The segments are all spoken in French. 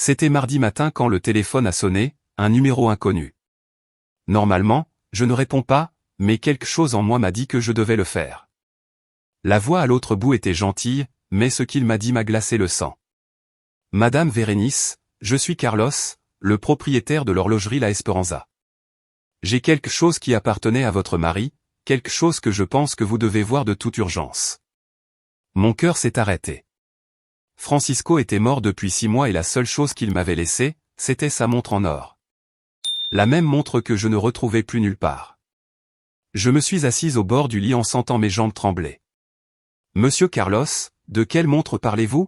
C'était mardi matin quand le téléphone a sonné, un numéro inconnu. Normalement, je ne réponds pas, mais quelque chose en moi m'a dit que je devais le faire. La voix à l'autre bout était gentille, mais ce qu'il m'a dit m'a glacé le sang. Madame Vérénice, je suis Carlos, le propriétaire de l'horlogerie La Esperanza. J'ai quelque chose qui appartenait à votre mari, quelque chose que je pense que vous devez voir de toute urgence. Mon cœur s'est arrêté. Francisco était mort depuis 6 mois et la seule chose qu'il m'avait laissée, c'était sa montre en or. La même montre que je ne retrouvais plus nulle part. Je me suis assise au bord du lit en sentant mes jambes trembler. Monsieur Carlos, de quelle montre parlez-vous?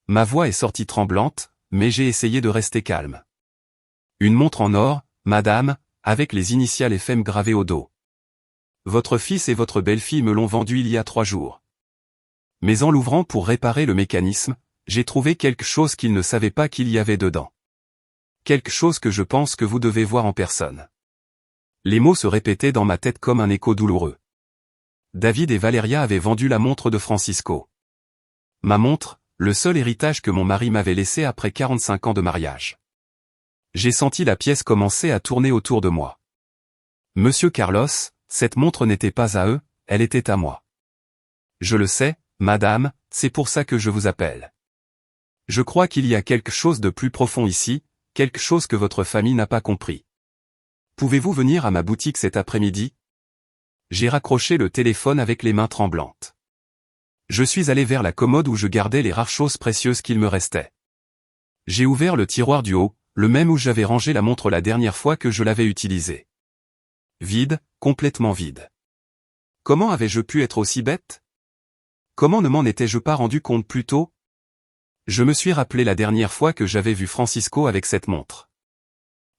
Ma voix est sortie tremblante, mais j'ai essayé de rester calme. Une montre en or, madame, avec les initiales FM gravées au dos. Votre fils et votre belle-fille me l'ont vendue il y a 3 jours. Mais en l'ouvrant pour réparer le mécanisme, j'ai trouvé quelque chose qu'ils ne savaient pas qu'il y avait dedans. Quelque chose que je pense que vous devez voir en personne. Les mots se répétaient dans ma tête comme un écho douloureux. David et Valeria avaient vendu la montre de Francisco. Ma montre, le seul héritage que mon mari m'avait laissé après 45 ans de mariage. J'ai senti la pièce commencer à tourner autour de moi. Monsieur Carlos, cette montre n'était pas à eux, elle était à moi. Je le sais, madame, c'est pour ça que je vous appelle. Je crois qu'il y a quelque chose de plus profond ici, quelque chose que votre famille n'a pas compris. Pouvez-vous venir à ma boutique cet après-midi? J'ai raccroché le téléphone avec les mains tremblantes. Je suis allé vers la commode où je gardais les rares choses précieuses qu'il me restait. J'ai ouvert le tiroir du haut, le même où j'avais rangé la montre la dernière fois que je l'avais utilisée. Vide, complètement vide. Comment avais-je pu être aussi bête? Comment ne m'en étais-je pas rendu compte plus tôt? Je me suis rappelé la dernière fois que j'avais vu Francisco avec cette montre.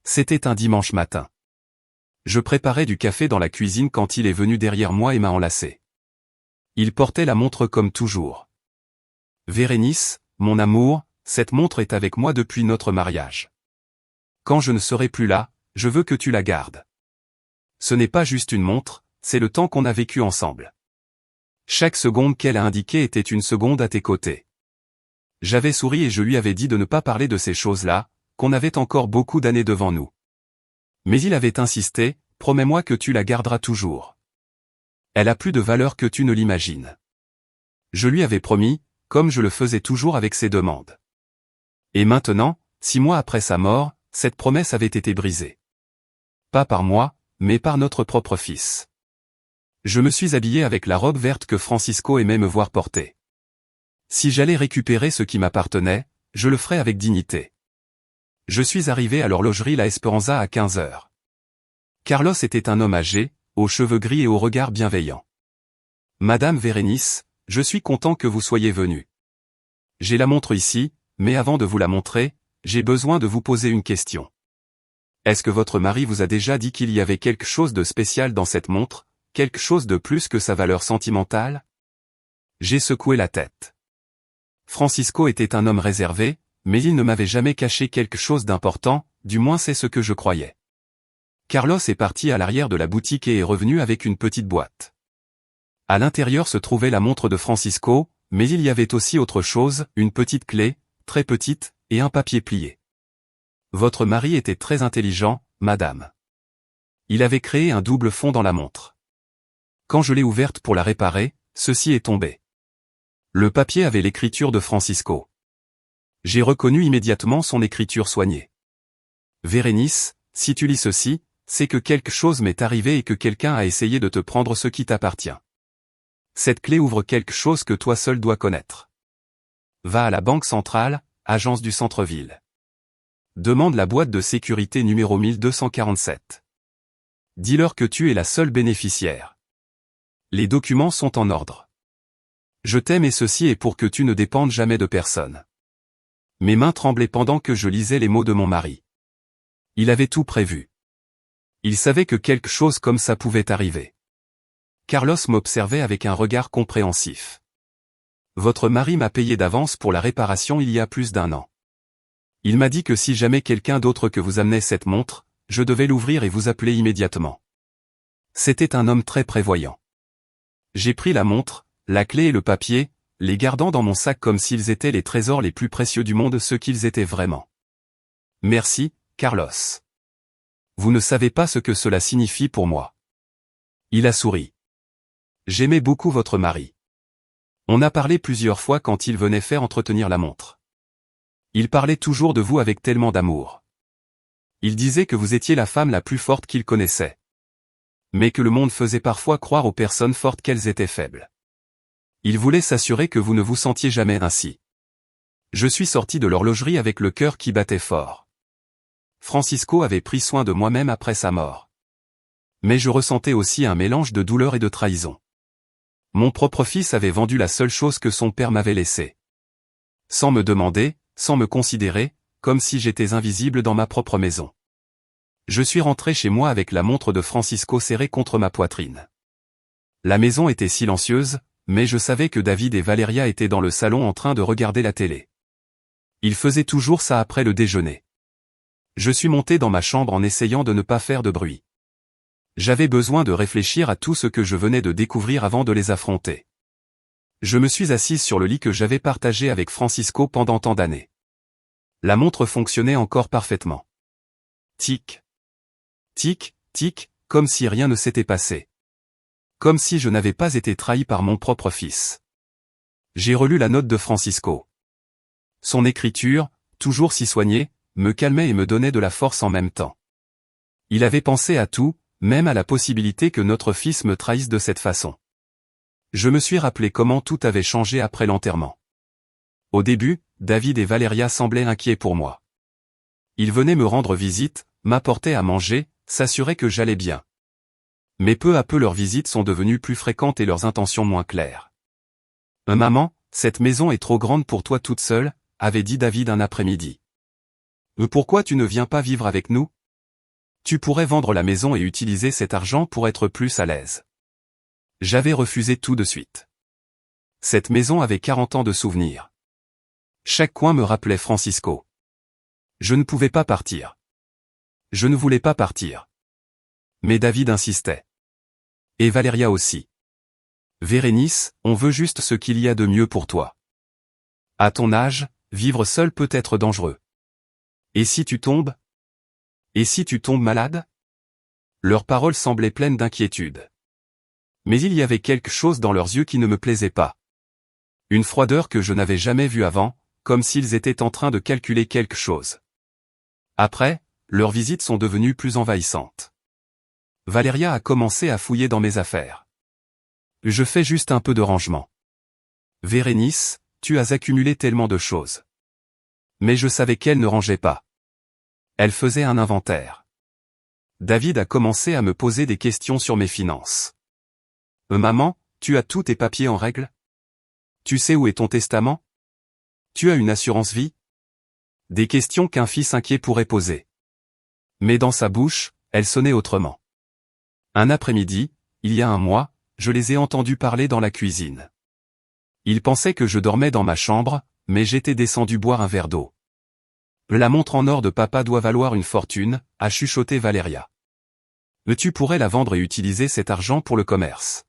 C'était un dimanche matin. Je préparais du café dans la cuisine quand il est venu derrière moi et m'a enlacé. Il portait la montre comme toujours. Vérénice, mon amour, cette montre est avec moi depuis notre mariage. Quand je ne serai plus là, je veux que tu la gardes. Ce n'est pas juste une montre, c'est le temps qu'on a vécu ensemble. Chaque seconde qu'elle a indiquée était une seconde à tes côtés. J'avais souri et je lui avais dit de ne pas parler de ces choses-là, qu'on avait encore beaucoup d'années devant nous. Mais il avait insisté, promets-moi que tu la garderas toujours. Elle a plus de valeur que tu ne l'imagines. Je lui avais promis, comme je le faisais toujours avec ses demandes. Et maintenant, 6 mois après sa mort, cette promesse avait été brisée. Pas par moi, mais par notre propre fils. Je me suis habillé avec la robe verte que Francisco aimait me voir porter. Si j'allais récupérer ce qui m'appartenait, je le ferais avec dignité. Je suis arrivé à l'horlogerie La Esperanza à 15 heures. Carlos était un homme âgé, aux cheveux gris et au regard bienveillant. Madame Vérénice, je suis content que vous soyez venue. J'ai la montre ici, mais avant de vous la montrer, j'ai besoin de vous poser une question. Est-ce que votre mari vous a déjà dit qu'il y avait quelque chose de spécial dans cette montre, quelque chose de plus que sa valeur sentimentale? J'ai secoué la tête. Francisco était un homme réservé, mais il ne m'avait jamais caché quelque chose d'important, du moins c'est ce que je croyais. Carlos est parti à l'arrière de la boutique et est revenu avec une petite boîte. À l'intérieur se trouvait la montre de Francisco, mais il y avait aussi autre chose, une petite clé, très petite, et un papier plié. Votre mari était très intelligent, madame. Il avait créé un double fond dans la montre. Quand je l'ai ouverte pour la réparer, ceci est tombé. Le papier avait l'écriture de Francisco. J'ai reconnu immédiatement son écriture soignée. Vérénice, si tu lis ceci, c'est que quelque chose m'est arrivé et que quelqu'un a essayé de te prendre ce qui t'appartient. Cette clé ouvre quelque chose que toi seul dois connaître. Va à la Banque Centrale, agence du centre-ville. Demande la boîte de sécurité numéro 1247. Dis-leur que tu es la seule bénéficiaire. Les documents sont en ordre. Je t'aime et ceci est pour que tu ne dépendes jamais de personne. Mes mains tremblaient pendant que je lisais les mots de mon mari. Il avait tout prévu. Il savait que quelque chose comme ça pouvait arriver. Carlos m'observait avec un regard compréhensif. Votre mari m'a payé d'avance pour la réparation il y a plus d'1 an. Il m'a dit que si jamais quelqu'un d'autre que vous amenait cette montre, je devais l'ouvrir et vous appeler immédiatement. C'était un homme très prévoyant. J'ai pris la montre, la clé et le papier, les gardant dans mon sac comme s'ils étaient les trésors les plus précieux du monde, ce qu'ils étaient vraiment. Merci, Carlos. Vous ne savez pas ce que cela signifie pour moi. Il a souri. J'aimais beaucoup votre mari. On a parlé plusieurs fois quand il venait faire entretenir la montre. Il parlait toujours de vous avec tellement d'amour. Il disait que vous étiez la femme la plus forte qu'il connaissait. Mais que le monde faisait parfois croire aux personnes fortes qu'elles étaient faibles. Il voulait s'assurer que vous ne vous sentiez jamais ainsi. Je suis sorti de l'horlogerie avec le cœur qui battait fort. Francisco avait pris soin de moi-même après sa mort. Mais je ressentais aussi un mélange de douleur et de trahison. Mon propre fils avait vendu la seule chose que son père m'avait laissée. Sans me demander, sans me considérer, comme si j'étais invisible dans ma propre maison. Je suis rentré chez moi avec la montre de Francisco serrée contre ma poitrine. La maison était silencieuse, mais je savais que David et Valeria étaient dans le salon en train de regarder la télé. Ils faisaient toujours ça après le déjeuner. Je suis monté dans ma chambre en essayant de ne pas faire de bruit. J'avais besoin de réfléchir à tout ce que je venais de découvrir avant de les affronter. Je me suis assise sur le lit que j'avais partagé avec Francisco pendant tant d'années. La montre fonctionnait encore parfaitement. Tic. Tic, tic, comme si rien ne s'était passé. Comme si je n'avais pas été trahi par mon propre fils. J'ai relu la note de Francisco. Son écriture, toujours si soignée, me calmait et me donnait de la force en même temps. Il avait pensé à tout, même à la possibilité que notre fils me trahisse de cette façon. Je me suis rappelé comment tout avait changé après l'enterrement. Au début, David et Valeria semblaient inquiets pour moi. Ils venaient me rendre visite, m'apportaient à manger, s'assuraient que j'allais bien. Mais peu à peu leurs visites sont devenues plus fréquentes et leurs intentions moins claires. « Maman, cette maison est trop grande pour toi toute seule », avait dit David un après-midi. « Pourquoi tu ne viens pas vivre avec nous ? Tu pourrais vendre la maison et utiliser cet argent pour être plus à l'aise. » J'avais refusé tout de suite. Cette maison avait 40 ans de souvenirs. Chaque coin me rappelait Francisco. Je ne pouvais pas partir. Je ne voulais pas partir. Mais David insistait. Et Valeria aussi. Vérénice, on veut juste ce qu'il y a de mieux pour toi. À ton âge, vivre seul peut être dangereux. Et si tu tombes ? Et si tu tombes malade ? Leurs paroles semblaient pleines d'inquiétude. Mais il y avait quelque chose dans leurs yeux qui ne me plaisait pas. Une froideur que je n'avais jamais vue avant, comme s'ils étaient en train de calculer quelque chose. Après, leurs visites sont devenues plus envahissantes. Valeria a commencé à fouiller dans mes affaires. Je fais juste un peu de rangement. Vérénice, tu as accumulé tellement de choses. Mais je savais qu'elle ne rangeait pas. Elle faisait un inventaire. David a commencé à me poser des questions sur mes finances. Maman, tu as tous tes papiers en règle ? Tu sais où est ton testament ? Tu as une assurance vie ? Des questions qu'un fils inquiet pourrait poser. Mais dans sa bouche, elle sonnait autrement. Un après-midi, il y a un mois, je les ai entendus parler dans la cuisine. Ils pensaient que je dormais dans ma chambre, mais j'étais descendu boire un verre d'eau. La montre en or de papa doit valoir une fortune, a chuchoté Valeria. Tu pourrais la vendre et utiliser cet argent pour le commerce.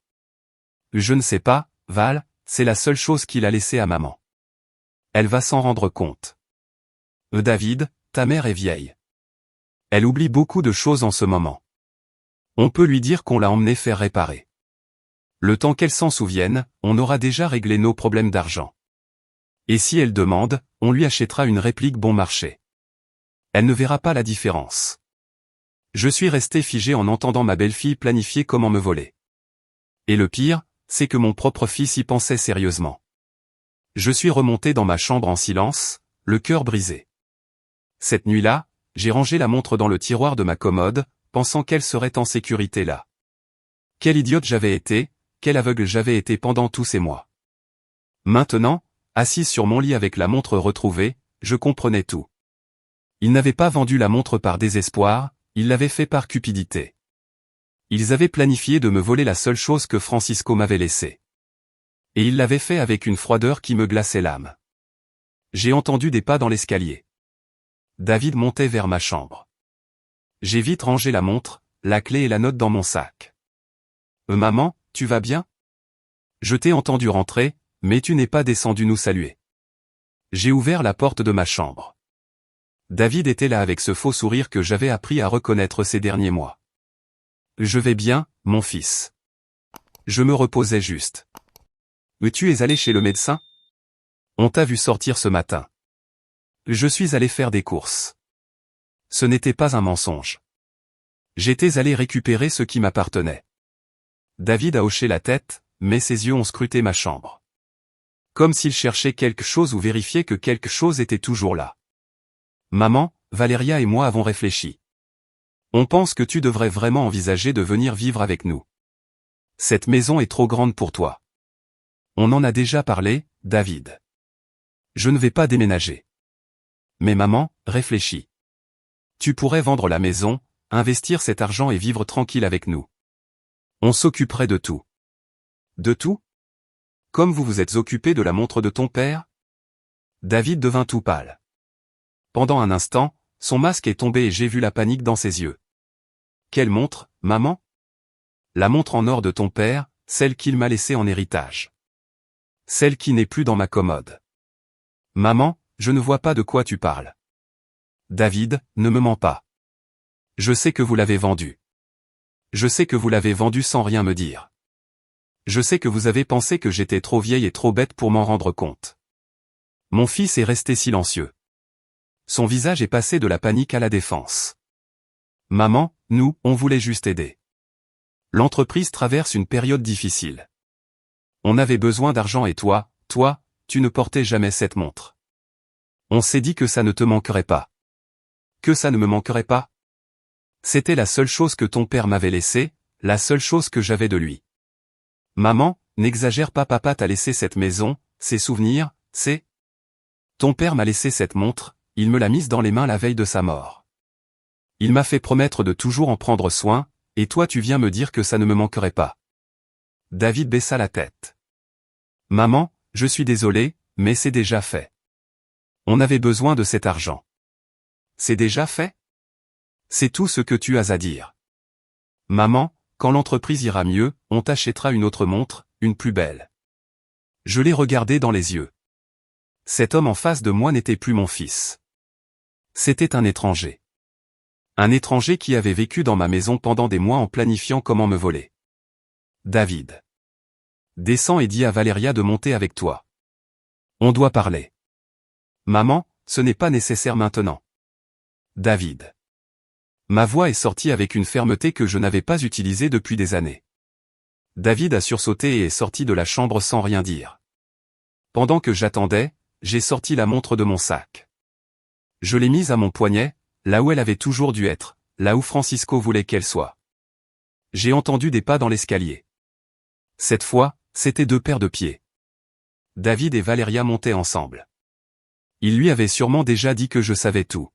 Je ne sais pas, Val, c'est la seule chose qu'il a laissée à maman. Elle va s'en rendre compte. David, ta mère est vieille. Elle oublie beaucoup de choses en ce moment. On peut lui dire qu'on l'a emmenée faire réparer. Le temps qu'elle s'en souvienne, on aura déjà réglé nos problèmes d'argent. Et si elle demande, on lui achètera une réplique bon marché. Elle ne verra pas la différence. Je suis resté figé en entendant ma belle-fille planifier comment me voler. Et le pire, c'est que mon propre fils y pensait sérieusement. Je suis remonté dans ma chambre en silence, le cœur brisé. Cette nuit-là, j'ai rangé la montre dans le tiroir de ma commode, pensant qu'elle serait en sécurité là. Quel idiote j'avais été, quel aveugle j'avais été pendant tous ces mois. Maintenant, assise sur mon lit avec la montre retrouvée, je comprenais tout. Ils n'avaient pas vendu la montre par désespoir, ils l'avaient fait par cupidité. Ils avaient planifié de me voler la seule chose que Francisco m'avait laissée. Et ils l'avaient fait avec une froideur qui me glaçait l'âme. J'ai entendu des pas dans l'escalier. David montait vers ma chambre. J'ai vite rangé la montre, la clé et la note dans mon sac. Maman, tu vas bien ? Je t'ai entendu rentrer, mais tu n'es pas descendu nous saluer. J'ai ouvert la porte de ma chambre. David était là avec ce faux sourire que j'avais appris à reconnaître ces derniers mois. Je vais bien, mon fils. Je me reposais juste. Mais tu es allé chez le médecin? On t'a vu sortir ce matin. Je suis allé faire des courses. Ce n'était pas un mensonge. J'étais allé récupérer ce qui m'appartenait. David a hoché la tête, mais ses yeux ont scruté ma chambre. Comme s'il cherchait quelque chose ou vérifiait que quelque chose était toujours là. Maman, Valéria et moi avons réfléchi. On pense que tu devrais vraiment envisager de venir vivre avec nous. Cette maison est trop grande pour toi. On en a déjà parlé, David. Je ne vais pas déménager. Mais maman, réfléchis. Tu pourrais vendre la maison, investir cet argent et vivre tranquille avec nous. On s'occuperait de tout. De tout? Comme vous vous êtes occupé de la montre de ton père? David devint tout pâle. Pendant un instant, son masque est tombé et j'ai vu la panique dans ses yeux. Quelle montre, maman? La montre en or de ton père, celle qu'il m'a laissée en héritage. Celle qui n'est plus dans ma commode. Maman, je ne vois pas de quoi tu parles. David, ne me mens pas. Je sais que vous l'avez vendue. Je sais que vous l'avez vendue sans rien me dire. Je sais que vous avez pensé que j'étais trop vieille et trop bête pour m'en rendre compte. Mon fils est resté silencieux. Son visage est passé de la panique à la défense. Maman, nous, on voulait juste aider. L'entreprise traverse une période difficile. On avait besoin d'argent et toi, tu ne portais jamais cette montre. On s'est dit que ça ne te manquerait pas. Que ça ne me manquerait pas? C'était la seule chose que ton père m'avait laissée, la seule chose que j'avais de lui. Maman, n'exagère pas, papa t'a laissé cette maison, ces souvenirs, c'est... Ton père m'a laissé cette montre, il me l'a mise dans les mains la veille de sa mort. Il m'a fait promettre de toujours en prendre soin, et toi tu viens me dire que ça ne me manquerait pas. David baissa la tête. Maman, je suis désolé, mais c'est déjà fait. On avait besoin de cet argent. C'est déjà fait? C'est tout ce que tu as à dire. Maman, quand l'entreprise ira mieux, on t'achètera une autre montre, une plus belle. Je l'ai regardé dans les yeux. Cet homme en face de moi n'était plus mon fils. C'était un étranger. Un étranger qui avait vécu dans ma maison pendant des mois en planifiant comment me voler. David. Descends et dis à Valéria de monter avec toi. On doit parler. Maman, ce n'est pas nécessaire maintenant. David. Ma voix est sortie avec une fermeté que je n'avais pas utilisée depuis des années. David a sursauté et est sorti de la chambre sans rien dire. Pendant que j'attendais, j'ai sorti la montre de mon sac. Je l'ai mise à mon poignet, là où elle avait toujours dû être, là où Francisco voulait qu'elle soit. J'ai entendu des pas dans l'escalier. Cette fois, c'étaient 2 paires de pieds. David et Valéria montaient ensemble. Il lui avait sûrement déjà dit que je savais tout.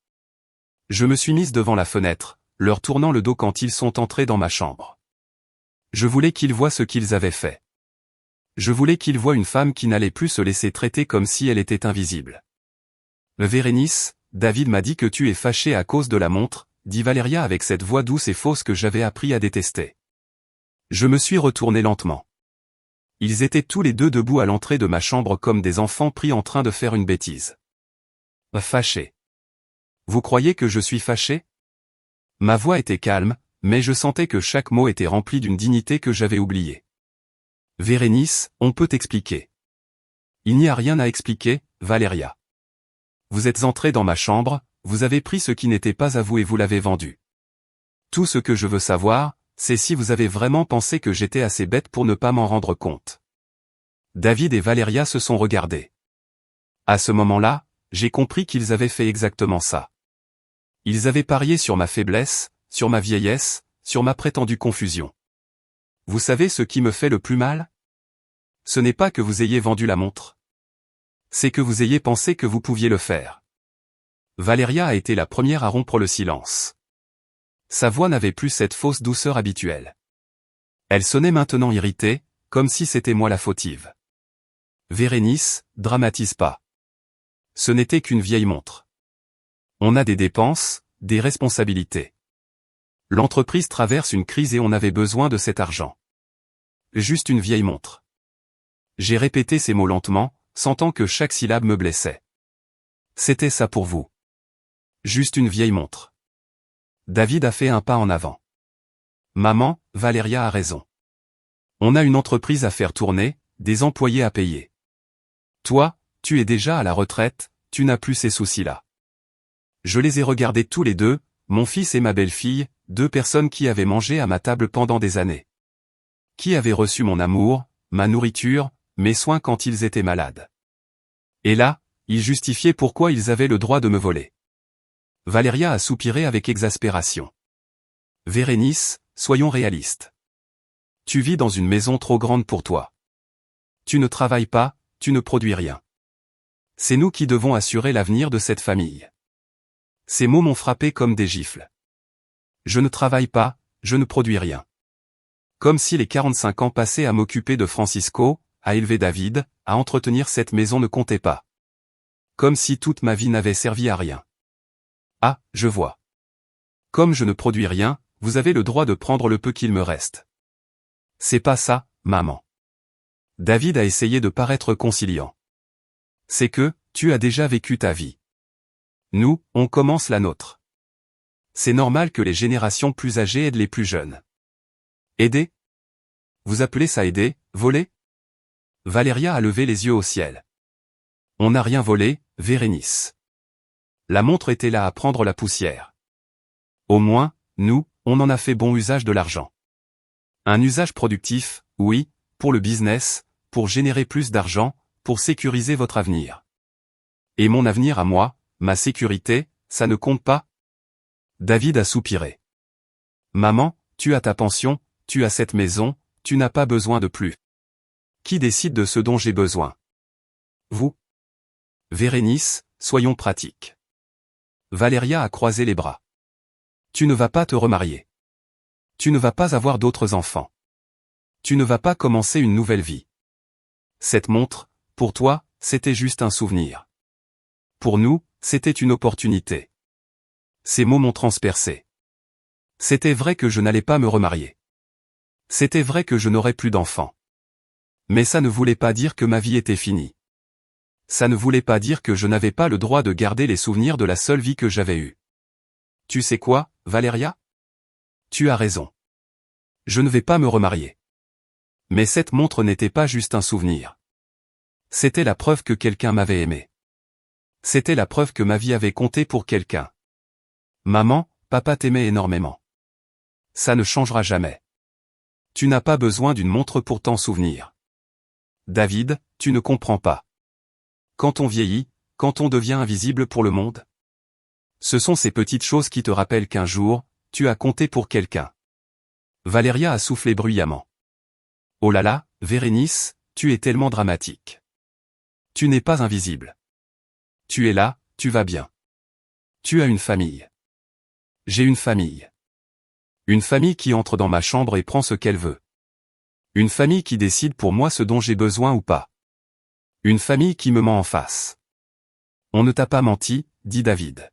Je me suis mise devant la fenêtre, leur tournant le dos quand ils sont entrés dans ma chambre. Je voulais qu'ils voient ce qu'ils avaient fait. Je voulais qu'ils voient une femme qui n'allait plus se laisser traiter comme si elle était invisible. Vérénice, David m'a dit que tu es fâchée à cause de la montre, dit Valéria avec cette voix douce et fausse que j'avais appris à détester. Je me suis retourné lentement. Ils étaient tous les deux debout à l'entrée de ma chambre comme des enfants pris en train de faire une bêtise. Fâché. Vous croyez que je suis fâché? Ma voix était calme, mais je sentais que chaque mot était rempli d'une dignité que j'avais oubliée. Vérénice, on peut expliquer. Il n'y a rien à expliquer, Valéria. Vous êtes entrée dans ma chambre, vous avez pris ce qui n'était pas à vous et vous l'avez vendu. Tout ce que je veux savoir, c'est si vous avez vraiment pensé que j'étais assez bête pour ne pas m'en rendre compte. David et Valéria se sont regardés. À ce moment-là, j'ai compris qu'ils avaient fait exactement ça. Ils avaient parié sur ma faiblesse, sur ma vieillesse, sur ma prétendue confusion. Vous savez ce qui me fait le plus mal? Ce n'est pas que vous ayez vendu la montre. C'est que vous ayez pensé que vous pouviez le faire. Valéria a été la première à rompre le silence. Sa voix n'avait plus cette fausse douceur habituelle. Elle sonnait maintenant irritée, comme si c'était moi la fautive. Vérénice, dramatise pas. Ce n'était qu'une vieille montre. On a des dépenses, des responsabilités. L'entreprise traverse une crise et on avait besoin de cet argent. Juste une vieille montre. J'ai répété ces mots lentement, sentant que chaque syllabe me blessait. C'était ça pour vous. Juste une vieille montre. David a fait un pas en avant. Maman, Valéria a raison. On a une entreprise à faire tourner, des employés à payer. Toi, tu es déjà à la retraite, tu n'as plus ces soucis-là. Je les ai regardés tous les deux, mon fils et ma belle-fille, deux personnes qui avaient mangé à ma table pendant des années. Qui avaient reçu mon amour, ma nourriture, mes soins quand ils étaient malades. Et là, ils justifiaient pourquoi ils avaient le droit de me voler. Valéria a soupiré avec exaspération. Vérénice, soyons réalistes. Tu vis dans une maison trop grande pour toi. Tu ne travailles pas, tu ne produis rien. C'est nous qui devons assurer l'avenir de cette famille. Ces mots m'ont frappé comme des gifles. Je ne travaille pas, je ne produis rien. Comme si les 45 ans passés à m'occuper de Francisco, à élever David, à entretenir cette maison ne comptaient pas. Comme si toute ma vie n'avait servi à rien. Ah, je vois. Comme je ne produis rien, vous avez le droit de prendre le peu qu'il me reste. C'est pas ça, maman. David a essayé de paraître conciliant. C'est que, tu as déjà vécu ta vie. Nous, on commence la nôtre. C'est normal que les générations plus âgées aident les plus jeunes. Aider? Vous appelez ça aider, voler? Valéria a levé les yeux au ciel. On n'a rien volé, Vérénice. La montre était là à prendre la poussière. Au moins, nous, on en a fait bon usage de l'argent. Un usage productif, oui, pour le business, pour générer plus d'argent, pour sécuriser votre avenir. Et mon avenir à moi, ma sécurité, ça ne compte pas? David a soupiré. Maman, tu as ta pension, tu as cette maison, tu n'as pas besoin de plus. Qui décide de ce dont j'ai besoin? Vous. Vérénice, soyons pratiques. Valéria a croisé les bras. Tu ne vas pas te remarier. Tu ne vas pas avoir d'autres enfants. Tu ne vas pas commencer une nouvelle vie. Cette montre, pour toi, c'était juste un souvenir. Pour nous, c'était une opportunité. Ces mots m'ont transpercé. C'était vrai que je n'allais pas me remarier. C'était vrai que je n'aurais plus d'enfants. Mais ça ne voulait pas dire que ma vie était finie. Ça ne voulait pas dire que je n'avais pas le droit de garder les souvenirs de la seule vie que j'avais eue. Tu sais quoi, Valéria? Tu as raison. Je ne vais pas me remarier. Mais cette montre n'était pas juste un souvenir. C'était la preuve que quelqu'un m'avait aimé. C'était la preuve que ma vie avait compté pour quelqu'un. Maman, papa t'aimait énormément. Ça ne changera jamais. Tu n'as pas besoin d'une montre pour t'en souvenir. David, tu ne comprends pas. Quand on vieillit, quand on devient invisible pour le monde, ce sont ces petites choses qui te rappellent qu'un jour, tu as compté pour quelqu'un. Valéria a soufflé bruyamment. Oh là là, Vérénice, tu es tellement dramatique. Tu n'es pas invisible. Tu es là, tu vas bien. Tu as une famille. J'ai une famille. Une famille qui entre dans ma chambre et prend ce qu'elle veut. Une famille qui décide pour moi ce dont j'ai besoin ou pas. Une famille qui me ment en face. On ne t'a pas menti, dit David.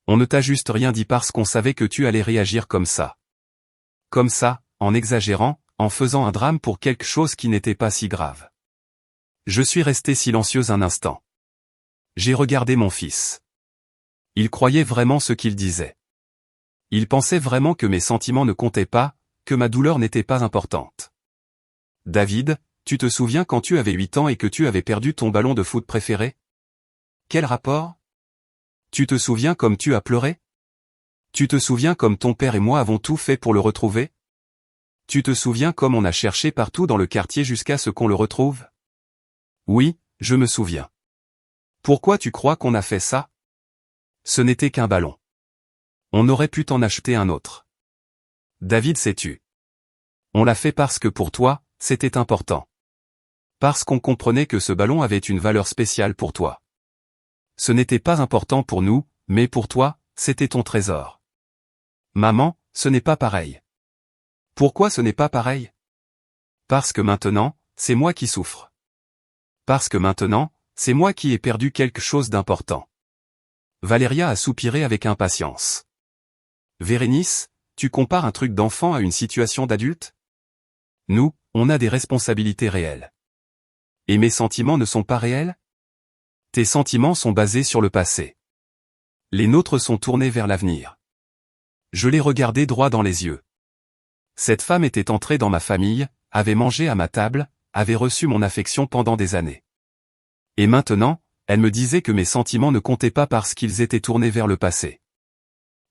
On ne t'a juste rien dit parce qu'on savait que tu allais réagir comme ça. Comme ça, en exagérant, en faisant un drame pour quelque chose qui n'était pas si grave. Je suis resté silencieuse un instant. J'ai regardé mon fils. Il croyait vraiment ce qu'il disait. Il pensait vraiment que mes sentiments ne comptaient pas, que ma douleur n'était pas importante. David, tu te souviens quand tu avais 8 ans et que tu avais perdu ton ballon de foot préféré? Quel rapport? Tu te souviens comme tu as pleuré? Tu te souviens comme ton père et moi avons tout fait pour le retrouver? Tu te souviens comme on a cherché partout dans le quartier jusqu'à ce qu'on le retrouve? Oui, je me souviens. Pourquoi tu crois qu'on a fait ça? Ce n'était qu'un ballon. On aurait pu t'en acheter un autre. David s'est tu. On l'a fait parce que pour toi, c'était important. Parce qu'on comprenait que ce ballon avait une valeur spéciale pour toi. Ce n'était pas important pour nous, mais pour toi, c'était ton trésor. Maman, ce n'est pas pareil. Pourquoi ce n'est pas pareil? Parce que maintenant, c'est moi qui souffre. Parce que maintenant, c'est moi qui ai perdu quelque chose d'important. Valéria a soupiré avec impatience. Vérénice, tu compares un truc d'enfant à une situation d'adulte? Nous, on a des responsabilités réelles. Et mes sentiments ne sont pas réels? Tes sentiments sont basés sur le passé. Les nôtres sont tournés vers l'avenir. Je l'ai regardé droit dans les yeux. Cette femme était entrée dans ma famille, avait mangé à ma table, avait reçu mon affection pendant des années. Et maintenant, elle me disait que mes sentiments ne comptaient pas parce qu'ils étaient tournés vers le passé.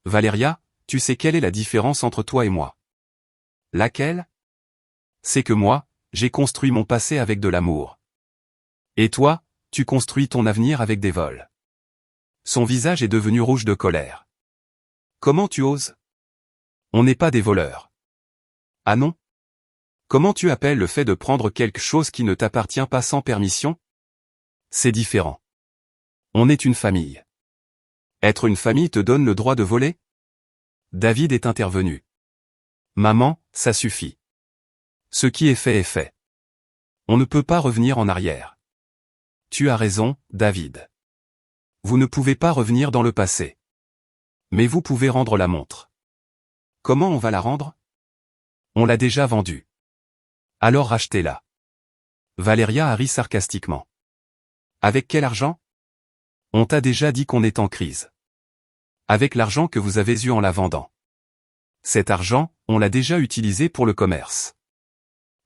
Valéria, tu sais quelle est la différence entre toi et moi? Laquelle? C'est que moi, j'ai construit mon passé avec de l'amour. Et toi, tu construis ton avenir avec des vols. Son visage est devenu rouge de colère. Comment tu oses? On n'est pas des voleurs. Ah non? Comment tu appelles le fait de prendre quelque chose qui ne t'appartient pas sans permission? C'est différent. On est une famille. Être une famille te donne le droit de voler? David est intervenu. Maman, ça suffit. Ce qui est fait est fait. On ne peut pas revenir en arrière. Tu as raison, David. Vous ne pouvez pas revenir dans le passé. Mais vous pouvez rendre la montre. Comment on va la rendre? On l'a déjà vendue. Alors rachetez-la. Valéria a ri sarcastiquement. Avec quel argent? On t'a déjà dit qu'on est en crise. Avec l'argent que vous avez eu en la vendant. Cet argent, on l'a déjà utilisé pour le commerce.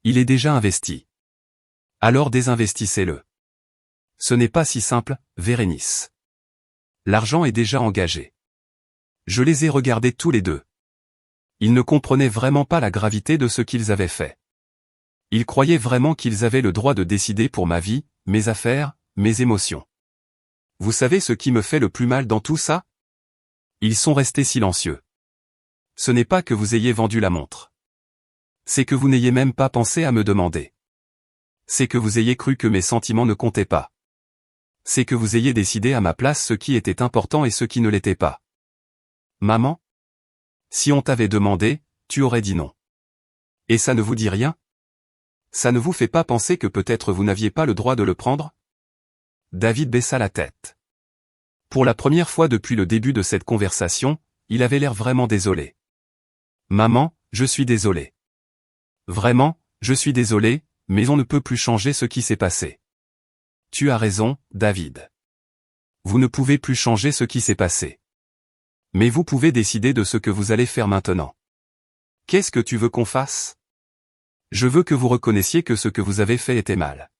Il est déjà investi. Alors désinvestissez-le. Ce n'est pas si simple, Vérénice. L'argent est déjà engagé. Je les ai regardés tous les deux. Ils ne comprenaient vraiment pas la gravité de ce qu'ils avaient fait. Ils croyaient vraiment qu'ils avaient le droit de décider pour ma vie, mes affaires, mes émotions. Vous savez ce qui me fait le plus mal dans tout ça? Ils sont restés silencieux. Ce n'est pas que vous ayez vendu la montre. C'est que vous n'ayez même pas pensé à me demander. C'est que vous ayez cru que mes sentiments ne comptaient pas. C'est que vous ayez décidé à ma place ce qui était important et ce qui ne l'était pas. Maman? Si on t'avait demandé, tu aurais dit non. Et ça ne vous dit rien? Ça ne vous fait pas penser que peut-être vous n'aviez pas le droit de le prendre? David baissa la tête. Pour la première fois depuis le début de cette conversation, il avait l'air vraiment désolé. Maman, je suis désolé. Vraiment, je suis désolé, mais on ne peut plus changer ce qui s'est passé. Tu as raison, David. Vous ne pouvez plus changer ce qui s'est passé. Mais vous pouvez décider de ce que vous allez faire maintenant. Qu'est-ce que tu veux qu'on fasse? Je veux que vous reconnaissiez que ce que vous avez fait était mal.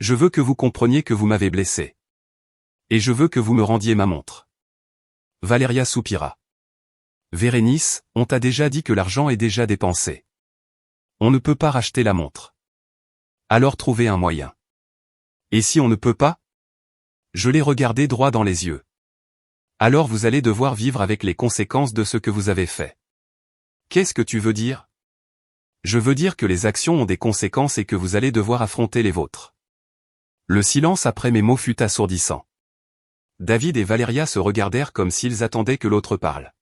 Je veux que vous compreniez que vous m'avez blessé. Et je veux que vous me rendiez ma montre. Valéria soupira. Vérénice, on t'a déjà dit que l'argent est déjà dépensé. On ne peut pas racheter la montre. Alors trouvez un moyen. Et si on ne peut pas? Je l'ai regardé droit dans les yeux. Alors vous allez devoir vivre avec les conséquences de ce que vous avez fait. Qu'est-ce que tu veux dire? Je veux dire que les actions ont des conséquences et que vous allez devoir affronter les vôtres. Le silence après mes mots fut assourdissant. David et Valéria se regardèrent comme s'ils attendaient que l'autre parle.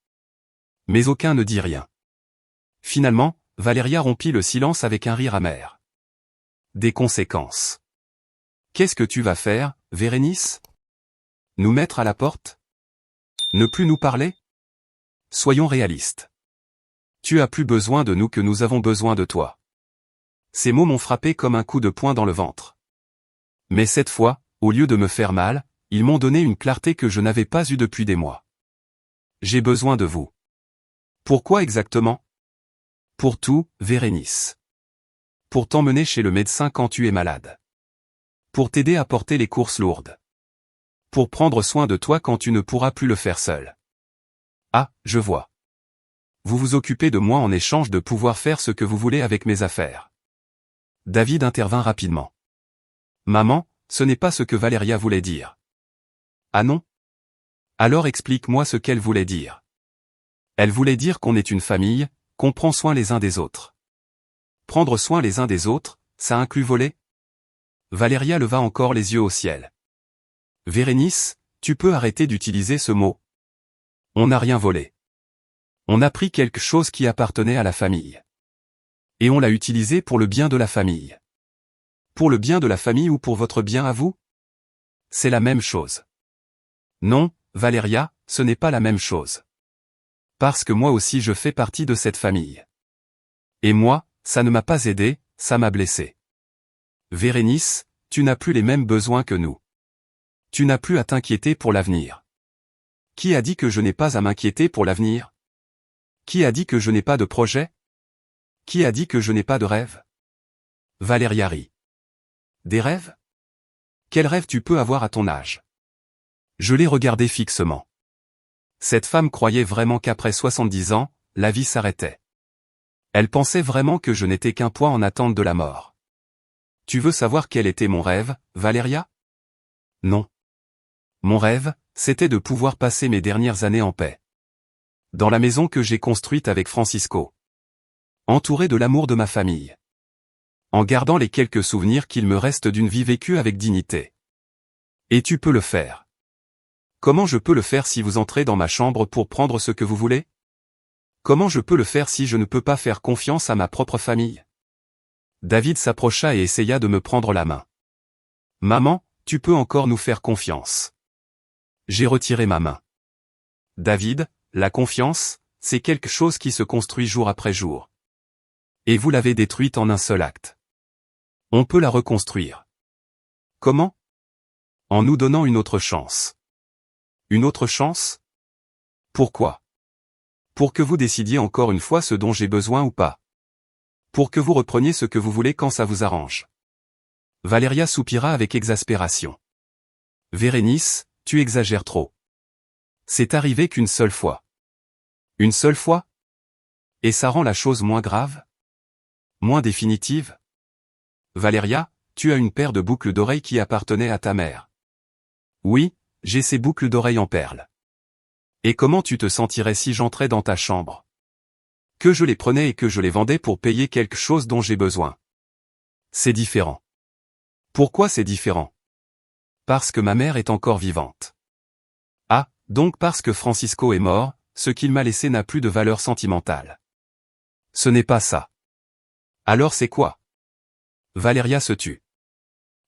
Mais aucun ne dit rien. Finalement, Valéria rompit le silence avec un rire amer. Des conséquences. Qu'est-ce que tu vas faire, Vérénice? Nous mettre à la porte? Ne plus nous parler? Soyons réalistes. Tu as plus besoin de nous que nous avons besoin de toi. Ces mots m'ont frappé comme un coup de poing dans le ventre. Mais cette fois, au lieu de me faire mal, ils m'ont donné une clarté que je n'avais pas eue depuis des mois. J'ai besoin de vous. Pourquoi exactement? Pour tout, Vérénice. Pour t'emmener chez le médecin quand tu es malade. Pour t'aider à porter les courses lourdes. Pour prendre soin de toi quand tu ne pourras plus le faire seul. Ah, je vois. Vous vous occupez de moi en échange de pouvoir faire ce que vous voulez avec mes affaires. David intervint rapidement. Maman, ce n'est pas ce que Valéria voulait dire. Ah non? Alors explique-moi ce qu'elle voulait dire. Elle voulait dire qu'on est une famille, qu'on prend soin les uns des autres. Prendre soin les uns des autres, ça inclut voler? Valéria leva encore les yeux au ciel. Vérénice, tu peux arrêter d'utiliser ce mot. On n'a rien volé. On a pris quelque chose qui appartenait à la famille. Et on l'a utilisé pour le bien de la famille. Pour le bien de la famille ou pour votre bien à vous? C'est la même chose. Non, Valéria, ce n'est pas la même chose. Parce que moi aussi je fais partie de cette famille. Et moi, ça ne m'a pas aidé, ça m'a blessé. Vérénice, tu n'as plus les mêmes besoins que nous. Tu n'as plus à t'inquiéter pour l'avenir. Qui a dit que je n'ai pas à m'inquiéter pour l'avenir? Qui a dit que je n'ai pas de projet? Qui a dit que je n'ai pas de rêve? Valéria rit. Des rêves? Quels rêves tu peux avoir à ton âge? Je l'ai regardée fixement. Cette femme croyait vraiment qu'après 70 ans, la vie s'arrêtait. Elle pensait vraiment que je n'étais qu'un poids en attente de la mort. Tu veux savoir quel était mon rêve, Valéria? Non. Mon rêve, c'était de pouvoir passer mes dernières années en paix. Dans la maison que j'ai construite avec Francisco. Entouré de l'amour de ma famille. En gardant les quelques souvenirs qu'il me reste d'une vie vécue avec dignité. Et tu peux le faire. Comment je peux le faire si vous entrez dans ma chambre pour prendre ce que vous voulez? Comment je peux le faire si je ne peux pas faire confiance à ma propre famille? David s'approcha et essaya de me prendre la main. Maman, tu peux encore nous faire confiance. J'ai retiré ma main. David, la confiance, c'est quelque chose qui se construit jour après jour. Et vous l'avez détruite en un seul acte. On peut la reconstruire. Comment? En nous donnant une autre chance. Une autre chance? Pourquoi? Pour que vous décidiez encore une fois ce dont j'ai besoin ou pas. Pour que vous repreniez ce que vous voulez quand ça vous arrange. Valéria soupira avec exaspération. Vérénice, tu exagères trop. C'est arrivé qu'une seule fois. Une seule fois? Et ça rend la chose moins grave? Moins définitive? Valéria, tu as une paire de boucles d'oreilles qui appartenaient à ta mère. Oui, j'ai ces boucles d'oreilles en perles. Et comment tu te sentirais si j'entrais dans ta chambre? Que je les prenais et que je les vendais pour payer quelque chose dont j'ai besoin. C'est différent. Pourquoi c'est différent? Parce que ma mère est encore vivante. Ah, donc parce que Francisco est mort, ce qu'il m'a laissé n'a plus de valeur sentimentale. Ce n'est pas ça. Alors c'est quoi? Valéria se tut.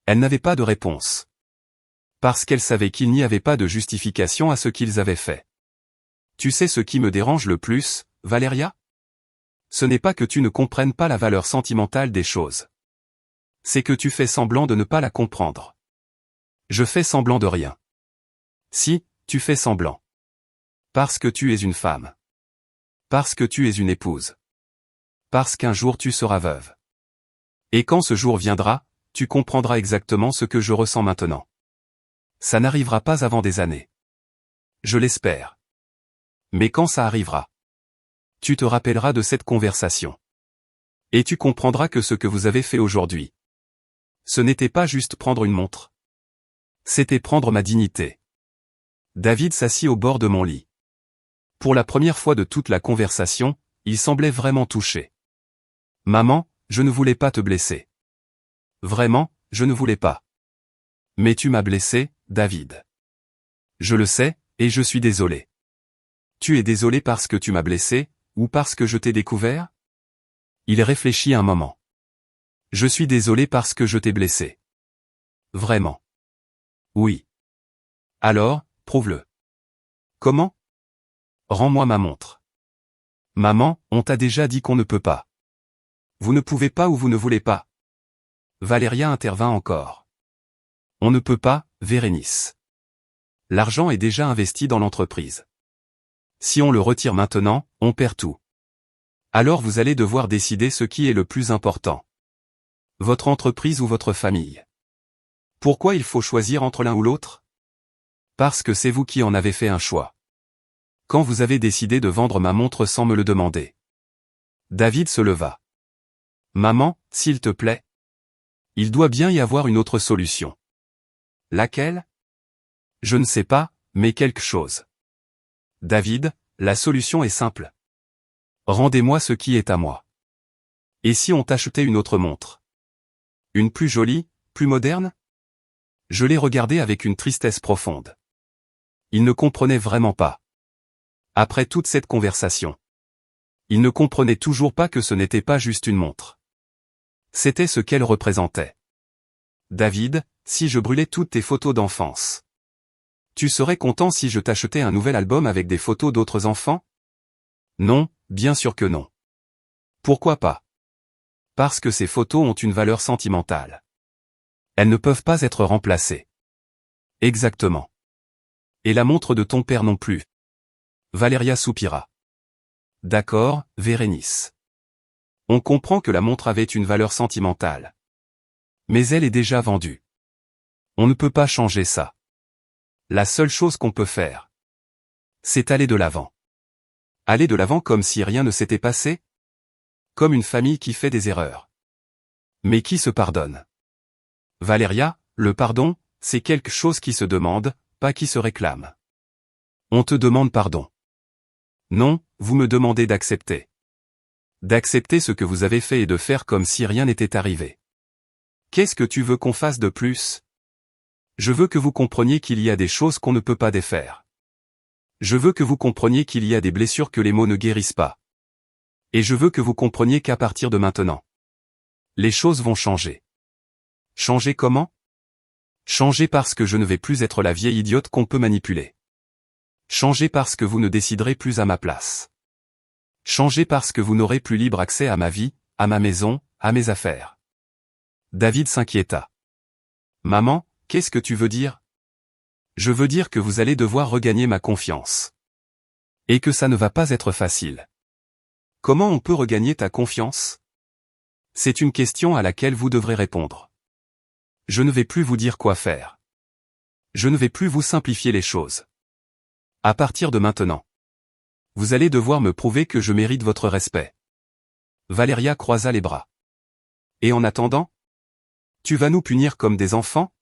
Elle n'avait pas de réponse. Parce qu'elle savait qu'il n'y avait pas de justification à ce qu'ils avaient fait. Tu sais ce qui me dérange le plus, Valéria? Ce n'est pas que tu ne comprennes pas la valeur sentimentale des choses. C'est que tu fais semblant de ne pas la comprendre. Je fais semblant de rien. Si, tu fais semblant. Parce que tu es une femme. Parce que tu es une épouse. Parce qu'un jour tu seras veuve. Et quand ce jour viendra, tu comprendras exactement ce que je ressens maintenant. Ça n'arrivera pas avant des années. Je l'espère. Mais quand ça arrivera, tu te rappelleras de cette conversation. Et tu comprendras que ce que vous avez fait aujourd'hui, ce n'était pas juste prendre une montre. C'était prendre ma dignité. David s'assit au bord de mon lit. Pour la première fois de toute la conversation, il semblait vraiment touché. Maman, je ne voulais pas te blesser. Vraiment, je ne voulais pas. Mais tu m'as blessé, David. Je le sais, et je suis désolé. Tu es désolé parce que tu m'as blessé, ou parce que je t'ai découvert? Il réfléchit un moment. Je suis désolé parce que je t'ai blessé. Vraiment. Oui. Alors, prouve-le. Comment? Rends-moi ma montre. Maman, on t'a déjà dit qu'on ne peut pas. Vous ne pouvez pas ou vous ne voulez pas. Valéria intervint encore. On ne peut pas, Vérénice. L'argent est déjà investi dans l'entreprise. Si on le retire maintenant, on perd tout. Alors vous allez devoir décider ce qui est le plus important. Votre entreprise ou votre famille. Pourquoi il faut choisir entre l'un ou l'autre? Parce que c'est vous qui en avez fait un choix. Quand vous avez décidé de vendre ma montre sans me le demander. David se leva. Maman, s'il te plaît. Il doit bien y avoir une autre solution. Laquelle? Je ne sais pas, mais quelque chose. David, la solution est simple. Rendez-moi ce qui est à moi. Et si on t'achetait une autre montre? Une plus jolie, plus moderne? Je l'ai regardé avec une tristesse profonde. Il ne comprenait vraiment pas. Après toute cette conversation. Il ne comprenait toujours pas que ce n'était pas juste une montre. C'était ce qu'elle représentait. David, si je brûlais toutes tes photos d'enfance. Tu serais content si je t'achetais un nouvel album avec des photos d'autres enfants? Non, bien sûr que non. Pourquoi pas? Parce que ces photos ont une valeur sentimentale. Elles ne peuvent pas être remplacées. Exactement. Et la montre de ton père non plus. Valéria soupira. D'accord, Vérénice. On comprend que la montre avait une valeur sentimentale. Mais elle est déjà vendue. On ne peut pas changer ça. La seule chose qu'on peut faire, c'est aller de l'avant. Aller de l'avant comme si rien ne s'était passé? Comme une famille qui fait des erreurs. Mais qui se pardonne? Valéria, le pardon, c'est quelque chose qui se demande, pas qui se réclame. On te demande pardon. Non, vous me demandez d'accepter. D'accepter ce que vous avez fait et de faire comme si rien n'était arrivé. Qu'est-ce que tu veux qu'on fasse de plus? Je veux que vous compreniez qu'il y a des choses qu'on ne peut pas défaire. Je veux que vous compreniez qu'il y a des blessures que les mots ne guérissent pas. Et je veux que vous compreniez qu'à partir de maintenant, les choses vont changer. Changer comment? Changer parce que je ne vais plus être la vieille idiote qu'on peut manipuler. Changer parce que vous ne déciderez plus à ma place. Changer parce que vous n'aurez plus libre accès à ma vie, à ma maison, à mes affaires. David s'inquiéta. Maman, qu'est-ce que tu veux dire? Je veux dire que vous allez devoir regagner ma confiance. Et que ça ne va pas être facile. Comment on peut regagner ta confiance? C'est une question à laquelle vous devrez répondre. Je ne vais plus vous dire quoi faire. Je ne vais plus vous simplifier les choses. À partir de maintenant, vous allez devoir me prouver que je mérite votre respect. Valéria croisa les bras. Et en attendant? Tu vas nous punir comme des enfants?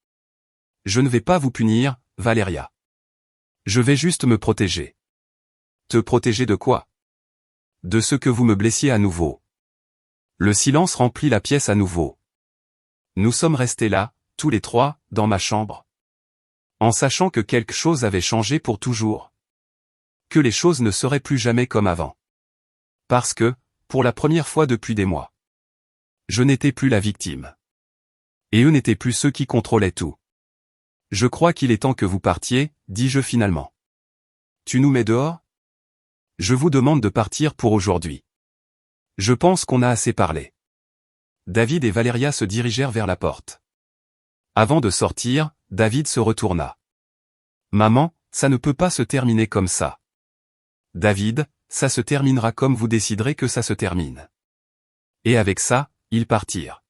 Je ne vais pas vous punir, Valéria. Je vais juste me protéger. Te protéger de quoi? De ce que vous me blessiez à nouveau. Le silence remplit la pièce à nouveau. Nous sommes restés là, tous les trois, dans ma chambre. En sachant que quelque chose avait changé pour toujours. Que les choses ne seraient plus jamais comme avant. Parce que, pour la première fois depuis des mois, je n'étais plus la victime. Et eux n'étaient plus ceux qui contrôlaient tout. Je crois qu'il est temps que vous partiez, dis-je finalement. Tu nous mets dehors? Je vous demande de partir pour aujourd'hui. Je pense qu'on a assez parlé. David et Valéria se dirigèrent vers la porte. Avant de sortir, David se retourna. Maman, ça ne peut pas se terminer comme ça. David, ça se terminera comme vous déciderez que ça se termine. Et avec ça, ils partirent.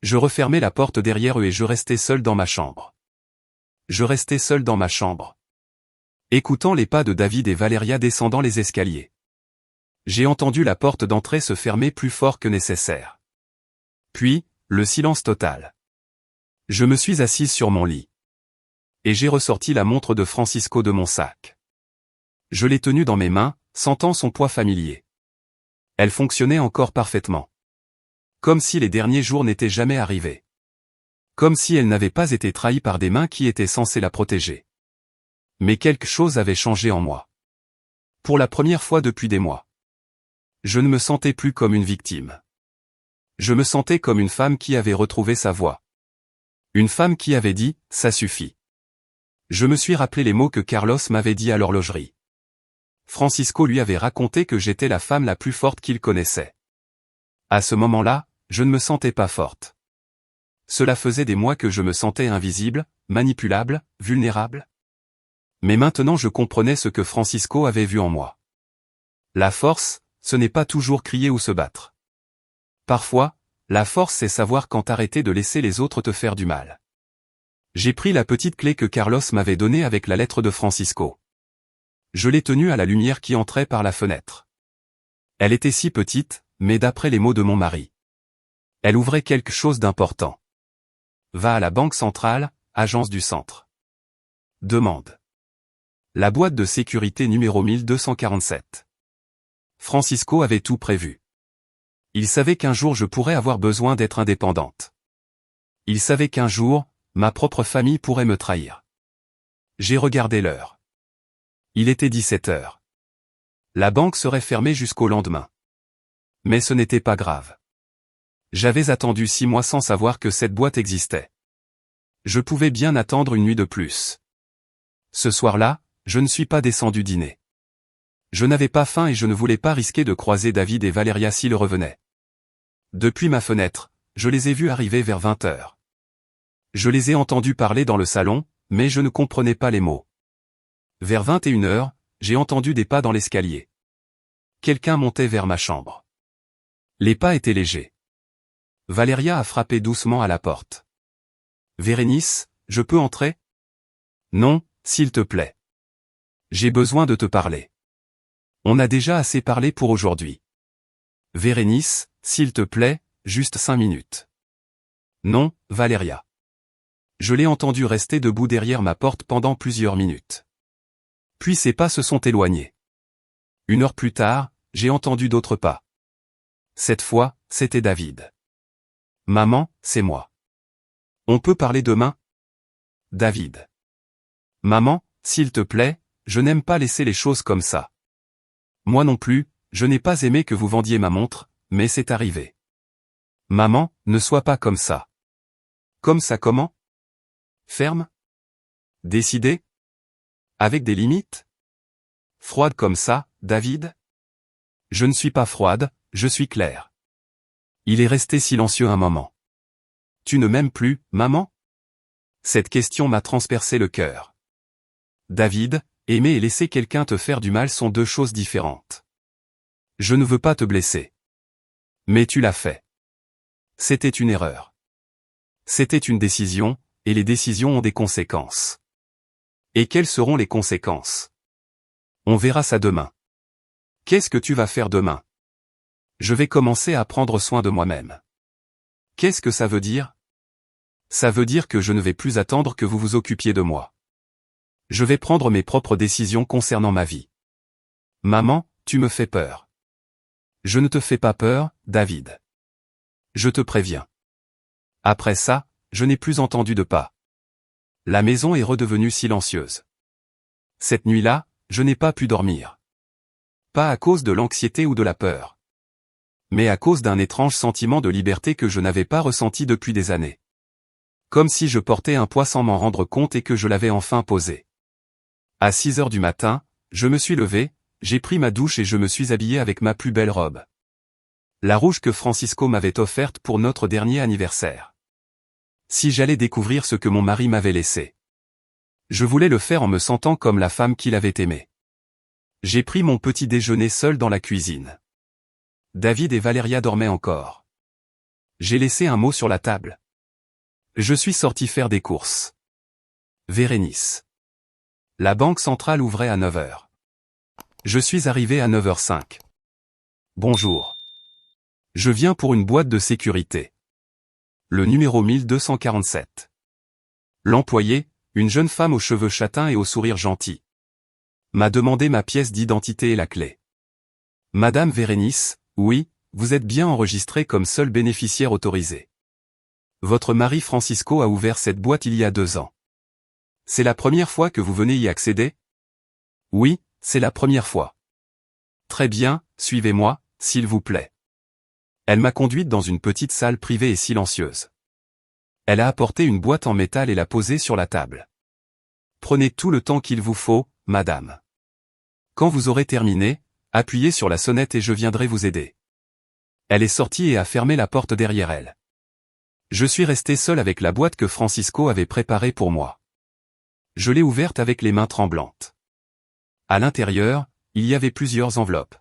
Je refermai la porte derrière eux et je restai seul dans ma chambre. Je restai seul dans ma chambre. Écoutant les pas de David et Valéria descendant les escaliers. J'ai entendu la porte d'entrée se fermer plus fort que nécessaire. Puis, le silence total. Je me suis assise sur mon lit. Et j'ai ressorti la montre de Francisco de mon sac. Je l'ai tenue dans mes mains, sentant son poids familier. Elle fonctionnait encore parfaitement. Comme si les derniers jours n'étaient jamais arrivés. Comme si elle n'avait pas été trahie par des mains qui étaient censées la protéger. Mais quelque chose avait changé en moi. Pour la première fois depuis des mois. Je ne me sentais plus comme une victime. Je me sentais comme une femme qui avait retrouvé sa voix. Une femme qui avait dit « ça suffit ». Je me suis rappelé les mots que Carlos m'avait dit à l'horlogerie. Francisco lui avait raconté que j'étais la femme la plus forte qu'il connaissait. À ce moment-là, je ne me sentais pas forte. Cela faisait des mois que je me sentais invisible, manipulable, vulnérable. Mais maintenant je comprenais ce que Francisco avait vu en moi. La force, ce n'est pas toujours crier ou se battre. Parfois, la force c'est savoir quand arrêter de laisser les autres te faire du mal. J'ai pris la petite clé que Carlos m'avait donnée avec la lettre de Francisco. Je l'ai tenue à la lumière qui entrait par la fenêtre. Elle était si petite, mais d'après les mots de mon mari. Elle ouvrait quelque chose d'important. Va à la Banque Centrale, agence du centre. Demande. La boîte de sécurité numéro 1247. Francisco avait tout prévu. Il savait qu'un jour je pourrais avoir besoin d'être indépendante. Il savait qu'un jour, ma propre famille pourrait me trahir. J'ai regardé l'heure. Il était 17 heures. La banque serait fermée jusqu'au lendemain. Mais ce n'était pas grave. J'avais attendu 6 mois sans savoir que cette boîte existait. Je pouvais bien attendre une nuit de plus. Ce soir-là, je ne suis pas descendu dîner. Je n'avais pas faim et je ne voulais pas risquer de croiser David et Valéria s'ils revenaient. Depuis ma fenêtre, je les ai vus arriver vers 20 heures. Je les ai entendus parler dans le salon, mais je ne comprenais pas les mots. Vers 21h, j'ai entendu des pas dans l'escalier. Quelqu'un montait vers ma chambre. Les pas étaient légers. Valéria a frappé doucement à la porte. Vérénice, je peux entrer? Non, s'il te plaît. J'ai besoin de te parler. On a déjà assez parlé pour aujourd'hui. Vérénice, s'il te plaît, juste 5 minutes. Non, Valéria. Je l'ai entendu rester debout derrière ma porte pendant plusieurs minutes. Puis ses pas se sont éloignés. 1 heure plus tard, j'ai entendu d'autres pas. Cette fois, c'était David. Maman, c'est moi. On peut parler demain? David. Maman, s'il te plaît, je n'aime pas laisser les choses comme ça. Moi non plus, je n'ai pas aimé que vous vendiez ma montre, mais c'est arrivé. Maman, ne sois pas comme ça. Comme ça comment? Ferme? Décidé? Avec des limites? Froide comme ça, David? Je ne suis pas froide, je suis claire. Il est resté silencieux un moment. Tu ne m'aimes plus, maman? Cette question m'a transpercé le cœur. David, aimer et laisser quelqu'un te faire du mal sont 2 choses différentes. Je ne veux pas te blesser. Mais tu l'as fait. C'était une erreur. C'était une décision, et les décisions ont des conséquences. Et quelles seront les conséquences? On verra ça demain. Qu'est-ce que tu vas faire demain? Je vais commencer à prendre soin de moi-même. Qu'est-ce que ça veut dire? Ça veut dire que je ne vais plus attendre que vous vous occupiez de moi. Je vais prendre mes propres décisions concernant ma vie. Maman, tu me fais peur. Je ne te fais pas peur, David. Je te préviens. Après ça, je n'ai plus entendu de pas. La maison est redevenue silencieuse. Cette nuit-là, je n'ai pas pu dormir. Pas à cause de l'anxiété ou de la peur. Mais à cause d'un étrange sentiment de liberté que je n'avais pas ressenti depuis des années. Comme si je portais un poids sans m'en rendre compte et que je l'avais enfin posé. À 6 heures du matin, je me suis levé, j'ai pris ma douche et je me suis habillé avec ma plus belle robe. La rouge que Francisco m'avait offerte pour notre dernier anniversaire. Si j'allais découvrir ce que mon mari m'avait laissé. Je voulais le faire en me sentant comme la femme qu'il avait aimée. J'ai pris mon petit déjeuner seul dans la cuisine. David et Valéria dormaient encore. J'ai laissé un mot sur la table. Je suis sorti faire des courses. Vérénice. La banque centrale ouvrait à 9h. Je suis arrivé à 9h05. Bonjour. Je viens pour une boîte de sécurité. Le numéro 1247. L'employé, une jeune femme aux cheveux châtains et au sourire gentil, m'a demandé ma pièce d'identité et la clé. Madame Vérénice, oui, vous êtes bien enregistrée comme seule bénéficiaire autorisée. Votre mari Francisco a ouvert cette boîte il y a 2 ans. C'est la première fois que vous venez y accéder? Oui, c'est la première fois. Très bien, suivez-moi, s'il vous plaît. Elle m'a conduite dans une petite salle privée et silencieuse. Elle a apporté une boîte en métal et l'a posée sur la table. Prenez tout le temps qu'il vous faut, madame. Quand vous aurez terminé, appuyez sur la sonnette et je viendrai vous aider. Elle est sortie et a fermé la porte derrière elle. Je suis resté seul avec la boîte que Francisco avait préparée pour moi. Je l'ai ouverte avec les mains tremblantes. À l'intérieur, il y avait plusieurs enveloppes.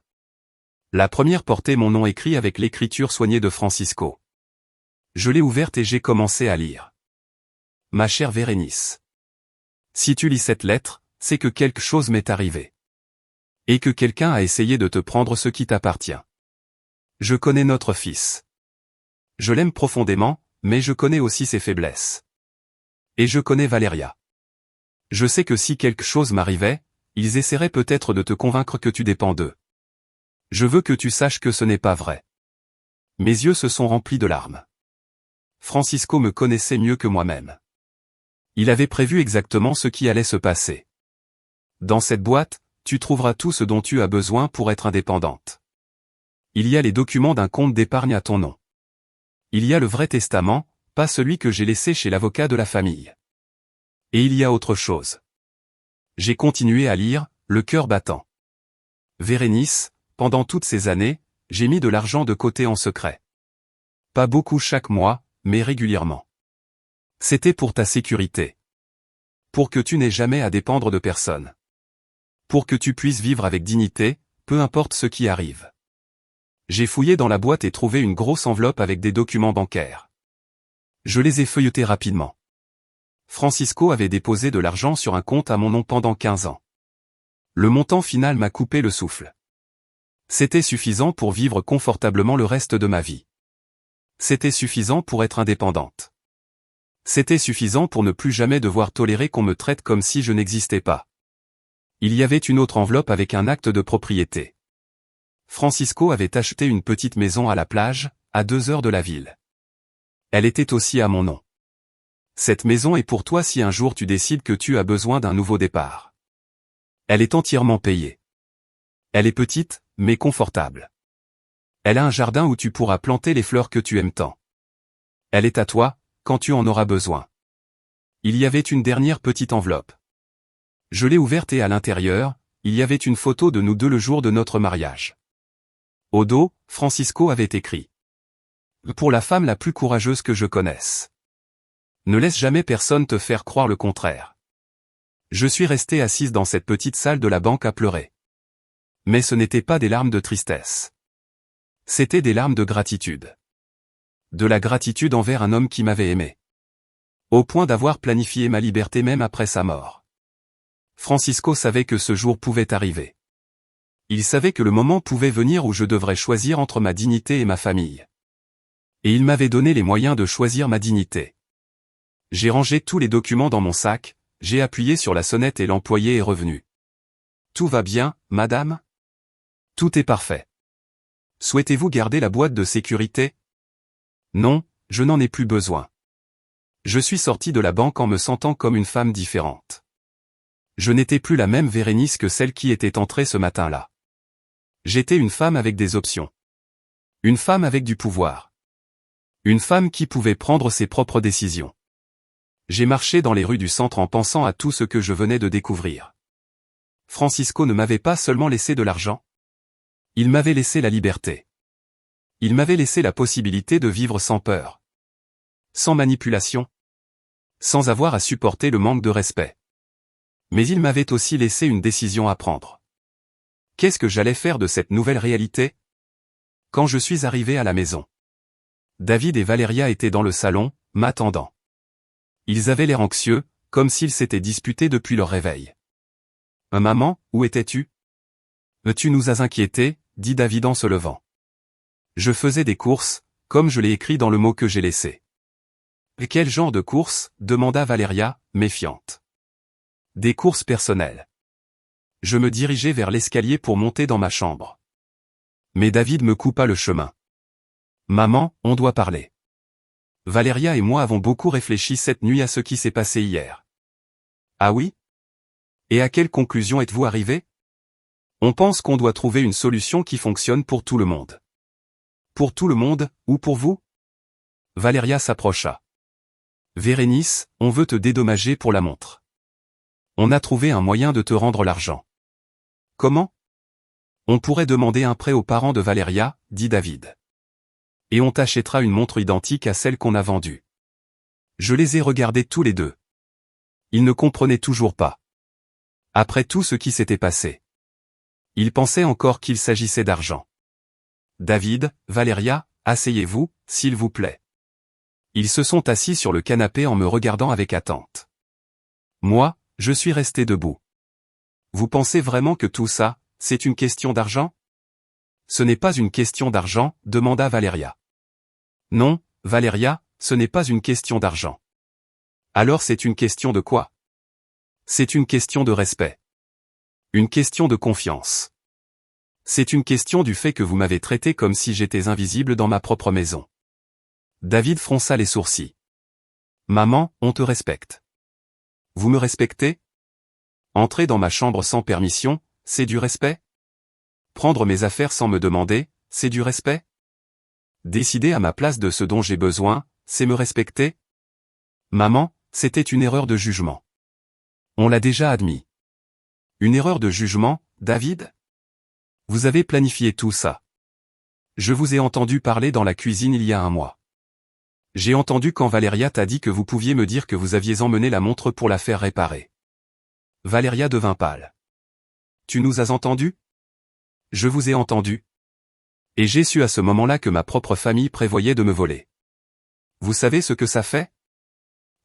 La première portait mon nom écrit avec l'écriture soignée de Francisco. Je l'ai ouverte et j'ai commencé à lire. Ma chère Vérénice. Si tu lis cette lettre, c'est que quelque chose m'est arrivé. Et que quelqu'un a essayé de te prendre ce qui t'appartient. Je connais notre fils. Je l'aime profondément, mais je connais aussi ses faiblesses. Et je connais Valéria. Je sais que si quelque chose m'arrivait, ils essaieraient peut-être de te convaincre que tu dépends d'eux. Je veux que tu saches que ce n'est pas vrai. Mes yeux se sont remplis de larmes. Francisco me connaissait mieux que moi-même. Il avait prévu exactement ce qui allait se passer. Dans cette boîte, tu trouveras tout ce dont tu as besoin pour être indépendante. Il y a les documents d'un compte d'épargne à ton nom. Il y a le vrai testament, pas celui que j'ai laissé chez l'avocat de la famille. Et il y a autre chose. J'ai continué à lire, le cœur battant. Vérénice, pendant toutes ces années, j'ai mis de l'argent de côté en secret. Pas beaucoup chaque mois, mais régulièrement. C'était pour ta sécurité. Pour que tu n'aies jamais à dépendre de personne. Pour que tu puisses vivre avec dignité, peu importe ce qui arrive. J'ai fouillé dans la boîte et trouvé une grosse enveloppe avec des documents bancaires. Je les ai feuilletés rapidement. Francisco avait déposé de l'argent sur un compte à mon nom pendant 15 ans. Le montant final m'a coupé le souffle. C'était suffisant pour vivre confortablement le reste de ma vie. C'était suffisant pour être indépendante. C'était suffisant pour ne plus jamais devoir tolérer qu'on me traite comme si je n'existais pas. Il y avait une autre enveloppe avec un acte de propriété. Francisco avait acheté une petite maison à la plage, à 2 heures de la ville. Elle était aussi à mon nom. Cette maison est pour toi si un jour tu décides que tu as besoin d'un nouveau départ. Elle est entièrement payée. Elle est petite, mais confortable. Elle a un jardin où tu pourras planter les fleurs que tu aimes tant. Elle est à toi, quand tu en auras besoin. Il y avait une dernière petite enveloppe. Je l'ai ouverte et à l'intérieur, il y avait une photo de nous deux le jour de notre mariage. Au dos, Francisco avait écrit. Pour la femme la plus courageuse que je connaisse. Ne laisse jamais personne te faire croire le contraire. Je suis restée assise dans cette petite salle de la banque à pleurer. Mais ce n'était pas des larmes de tristesse. C'était des larmes de gratitude. De la gratitude envers un homme qui m'avait aimé. Au point d'avoir planifié ma liberté même après sa mort. Francisco savait que ce jour pouvait arriver. Il savait que le moment pouvait venir où je devrais choisir entre ma dignité et ma famille. Et il m'avait donné les moyens de choisir ma dignité. J'ai rangé tous les documents dans mon sac, j'ai appuyé sur la sonnette et l'employé est revenu. Tout va bien, madame ? Tout est parfait. Souhaitez-vous garder la boîte de sécurité ? Non, je n'en ai plus besoin. Je suis sorti de la banque en me sentant comme une femme différente. Je n'étais plus la même Vérénice que celle qui était entrée ce matin-là. J'étais une femme avec des options. Une femme avec du pouvoir. Une femme qui pouvait prendre ses propres décisions. J'ai marché dans les rues du centre en pensant à tout ce que je venais de découvrir. Francisco ne m'avait pas seulement laissé de l'argent. Il m'avait laissé la liberté. Il m'avait laissé la possibilité de vivre sans peur. Sans manipulation. Sans avoir à supporter le manque de respect. Mais il m'avait aussi laissé une décision à prendre. Qu'est-ce que j'allais faire de cette nouvelle réalité ? Quand je suis arrivé à la maison. David et Valeria étaient dans le salon, m'attendant. Ils avaient l'air anxieux, comme s'ils s'étaient disputés depuis leur réveil. « Maman, où étais-tu ? Tu nous as inquiétés, dit David en se levant. Je faisais des courses, comme je l'ai écrit dans le mot que j'ai laissé. Et quel genre de courses ? Demanda Valeria, méfiante. Des courses personnelles. Je me dirigeais vers l'escalier pour monter dans ma chambre. Mais David me coupa le chemin. Maman, on doit parler. Valeria et moi avons beaucoup réfléchi cette nuit à ce qui s'est passé hier. Ah oui ? Et à quelle conclusion êtes-vous arrivés ? On pense qu'on doit trouver une solution qui fonctionne pour tout le monde. Pour tout le monde, ou pour vous ? Valeria s'approcha. Vérénice, on veut te dédommager pour la montre. On a trouvé un moyen de te rendre l'argent. Comment ? On pourrait demander un prêt aux parents de Valeria, dit David. Et on t'achètera une montre identique à celle qu'on a vendue. Je les ai regardés tous les deux. Ils ne comprenaient toujours pas. Après tout ce qui s'était passé. Ils pensaient encore qu'il s'agissait d'argent. David, Valeria, asseyez-vous, s'il vous plaît. Ils se sont assis sur le canapé en me regardant avec attente. Moi, je suis resté debout. Vous pensez vraiment que tout ça, c'est une question d'argent ? Ce n'est pas une question d'argent, demanda Valeria. Non, Valeria, ce n'est pas une question d'argent. Alors c'est une question de quoi ? C'est une question de respect. Une question de confiance. C'est une question du fait que vous m'avez traité comme si j'étais invisible dans ma propre maison. David fronça les sourcils. Maman, on te respecte. Vous me respectez ? Entrer dans ma chambre sans permission, c'est du respect ? Prendre mes affaires sans me demander, c'est du respect ? Décider à ma place de ce dont j'ai besoin, c'est me respecter ? Maman, c'était une erreur de jugement. On l'a déjà admis. Une erreur de jugement, David ? Vous avez planifié tout ça. Je vous ai entendu parler dans la cuisine il y a un mois. J'ai entendu quand Valéria t'a dit que vous pouviez me dire que vous aviez emmené la montre pour la faire réparer. Valéria devint pâle. Tu nous as entendus? Je vous ai entendu. Et j'ai su à ce moment-là que ma propre famille prévoyait de me voler. Vous savez ce que ça fait?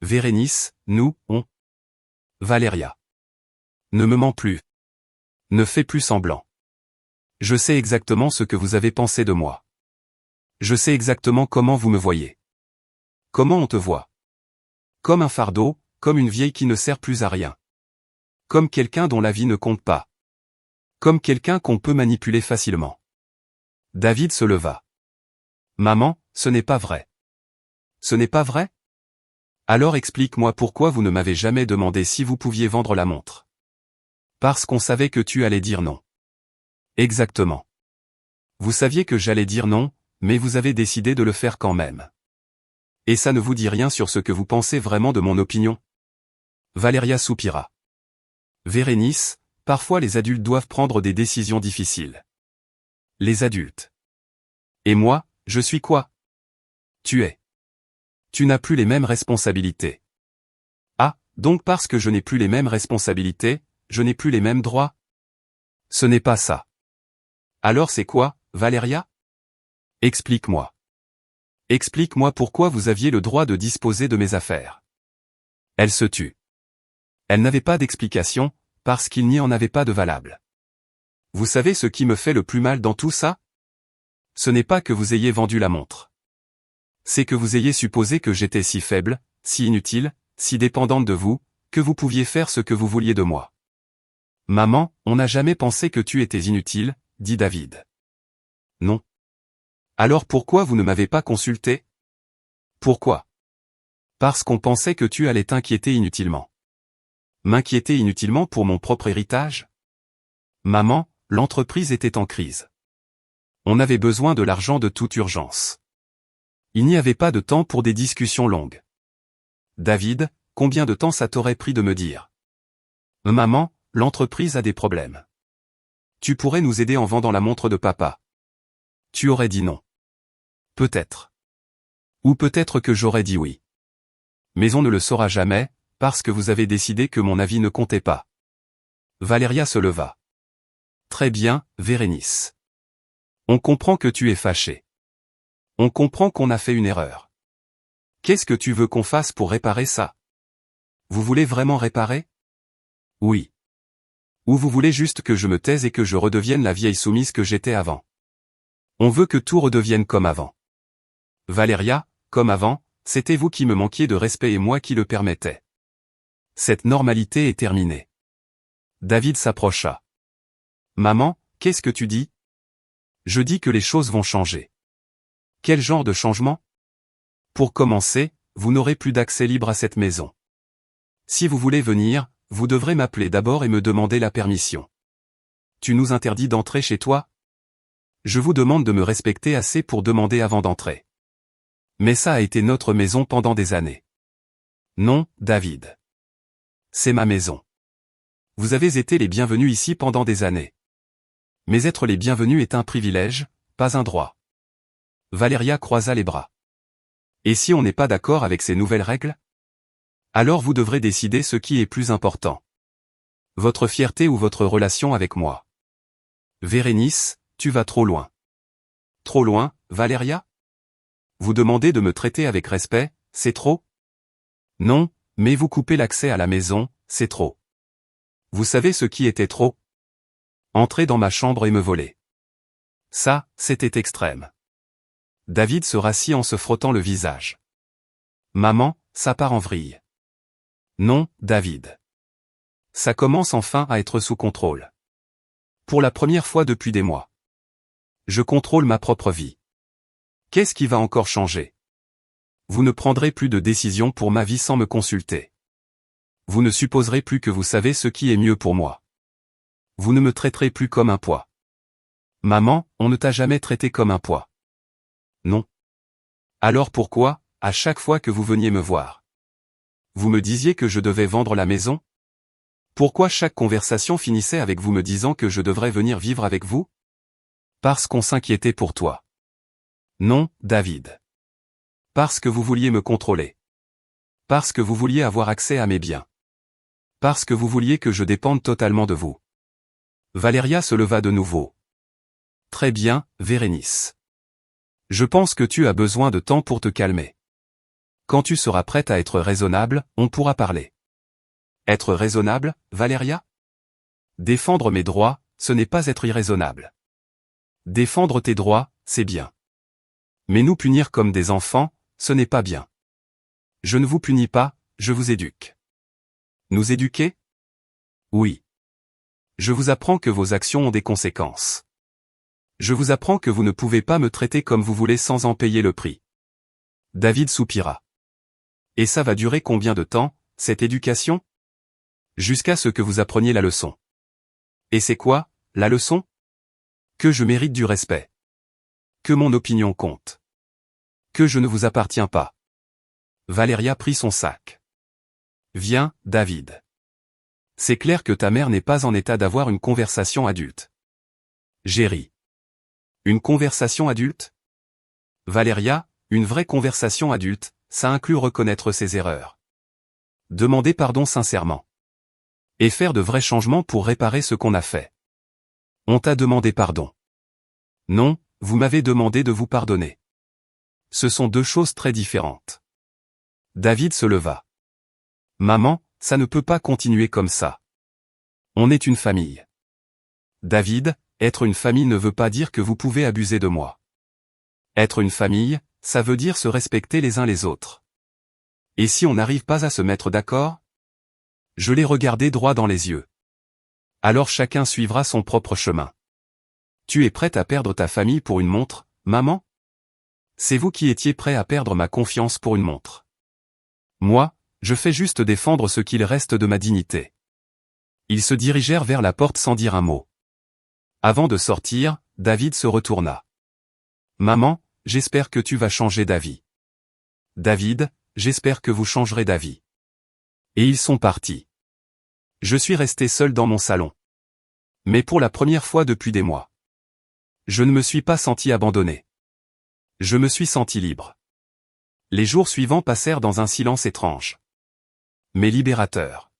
Vérénice, nous, on. Valéria. Ne me mens plus. Ne fais plus semblant. Je sais exactement ce que vous avez pensé de moi. Je sais exactement comment vous me voyez. Comment on te voit? Comme un fardeau, comme une vieille qui ne sert plus à rien. Comme quelqu'un dont la vie ne compte pas. Comme quelqu'un qu'on peut manipuler facilement. David se leva. Maman, ce n'est pas vrai. Ce n'est pas vrai? Alors explique-moi pourquoi vous ne m'avez jamais demandé si vous pouviez vendre la montre. Parce qu'on savait que tu allais dire non. Exactement. Vous saviez que j'allais dire non, mais vous avez décidé de le faire quand même. Et ça ne vous dit rien sur ce que vous pensez vraiment de mon opinion? Valéria soupira. Vérénice, parfois les adultes doivent prendre des décisions difficiles. Les adultes. Et moi, je suis quoi? Tu es. Tu n'as plus les mêmes responsabilités. Ah, donc parce que je n'ai plus les mêmes responsabilités, je n'ai plus les mêmes droits? Ce n'est pas ça. Alors c'est quoi, Valéria? Explique-moi. Explique-moi pourquoi vous aviez le droit de disposer de mes affaires. Elle se tut. Elle n'avait pas d'explication, parce qu'il n'y en avait pas de valable. Vous savez ce qui me fait le plus mal dans tout ça? Ce n'est pas que vous ayez vendu la montre. C'est que vous ayez supposé que j'étais si faible, si inutile, si dépendante de vous, que vous pouviez faire ce que vous vouliez de moi. Maman, on n'a jamais pensé que tu étais inutile, dit David. Non. Alors pourquoi vous ne m'avez pas consulté? Pourquoi? Parce qu'on pensait que tu allais t'inquiéter inutilement. M'inquiéter inutilement pour mon propre héritage? Maman, l'entreprise était en crise. On avait besoin de l'argent de toute urgence. Il n'y avait pas de temps pour des discussions longues. David, combien de temps ça t'aurait pris de me dire? Maman, l'entreprise a des problèmes. Tu pourrais nous aider en vendant la montre de papa. Tu aurais dit non. Peut-être. Ou peut-être que j'aurais dit oui. Mais on ne le saura jamais, parce que vous avez décidé que mon avis ne comptait pas. Valéria se leva. Très bien, Vérénice. On comprend que tu es fâché. On comprend qu'on a fait une erreur. Qu'est-ce que tu veux qu'on fasse pour réparer ça? Vous voulez vraiment réparer? Oui. Ou vous voulez juste que je me taise et que je redevienne la vieille soumise que j'étais avant? On veut que tout redevienne comme avant. Valéria, comme avant, c'était vous qui me manquiez de respect et moi qui le permettais. Cette normalité est terminée. David s'approcha. Maman, qu'est-ce que tu dis? Je dis que les choses vont changer. Quel genre de changement? Pour commencer, vous n'aurez plus d'accès libre à cette maison. Si vous voulez venir, vous devrez m'appeler d'abord et me demander la permission. Tu nous interdis d'entrer chez toi? Je vous demande de me respecter assez pour demander avant d'entrer. Mais ça a été notre maison pendant des années. Non, David. C'est ma maison. Vous avez été les bienvenus ici pendant des années. Mais être les bienvenus est un privilège, pas un droit. Valéria croisa les bras. Et si on n'est pas d'accord avec ces nouvelles règles? Alors vous devrez décider ce qui est plus important. Votre fierté ou votre relation avec moi. Vérénice, tu vas trop loin. Trop loin, Valéria? Vous demandez de me traiter avec respect, c'est trop? Non, mais vous coupez l'accès à la maison, c'est trop. Vous savez ce qui était trop? Entrer dans ma chambre et me voler. Ça, c'était extrême. David se rassit en se frottant le visage. Maman, ça part en vrille. Non, David. Ça commence enfin à être sous contrôle. Pour la première fois depuis des mois. Je contrôle ma propre vie. Qu'est-ce qui va encore changer? Vous ne prendrez plus de décision pour ma vie sans me consulter. Vous ne supposerez plus que vous savez ce qui est mieux pour moi. Vous ne me traiterez plus comme un poids. Maman, on ne t'a jamais traité comme un poids. Non. Alors pourquoi, à chaque fois que vous veniez me voir, vous me disiez que je devais vendre la maison? Pourquoi chaque conversation finissait avec vous me disant que je devrais venir vivre avec vous? Parce qu'on s'inquiétait pour toi. Non, David. Parce que vous vouliez me contrôler. Parce que vous vouliez avoir accès à mes biens. Parce que vous vouliez que je dépende totalement de vous. Valéria se leva de nouveau. Très bien, Vérénice. Je pense que tu as besoin de temps pour te calmer. Quand tu seras prête à être raisonnable, on pourra parler. Être raisonnable, Valéria? Défendre mes droits, ce n'est pas être irraisonnable. Défendre tes droits, c'est bien. Mais nous punir comme des enfants, ce n'est pas bien. Je ne vous punis pas, je vous éduque. Nous éduquer? Oui. Je vous apprends que vos actions ont des conséquences. Je vous apprends que vous ne pouvez pas me traiter comme vous voulez sans en payer le prix. David soupira. Et ça va durer combien de temps, cette éducation? Jusqu'à ce que vous appreniez la leçon. Et c'est quoi, la leçon? Que je mérite du respect. Que mon opinion compte. Que je ne vous appartiens pas. Valéria prit son sac. Viens, David. C'est clair que ta mère n'est pas en état d'avoir une conversation adulte. J'ai ri. Une conversation adulte? Valéria, une vraie conversation adulte, ça inclut reconnaître ses erreurs. Demander pardon sincèrement. Et faire de vrais changements pour réparer ce qu'on a fait. On t'a demandé pardon. Non, vous m'avez demandé de vous pardonner. Ce sont deux choses très différentes. David se leva. Maman, ça ne peut pas continuer comme ça. On est une famille. David, être une famille ne veut pas dire que vous pouvez abuser de moi. Être une famille, ça veut dire se respecter les uns les autres. Et si on n'arrive pas à se mettre d'accord? Je l'ai regardé droit dans les yeux. Alors chacun suivra son propre chemin. Tu es prête à perdre ta famille pour une montre, maman? C'est vous qui étiez prêt à perdre ma confiance pour une montre. Moi, je fais juste défendre ce qu'il reste de ma dignité. Ils se dirigèrent vers la porte sans dire un mot. Avant de sortir, David se retourna. Maman, j'espère que tu vas changer d'avis. David, j'espère que vous changerez d'avis. Et ils sont partis. Je suis resté seul dans mon salon. Mais pour la première fois depuis des mois. Je ne me suis pas senti abandonné. Je me suis senti libre. Les jours suivants passèrent dans un silence étrange. Mais libérateur.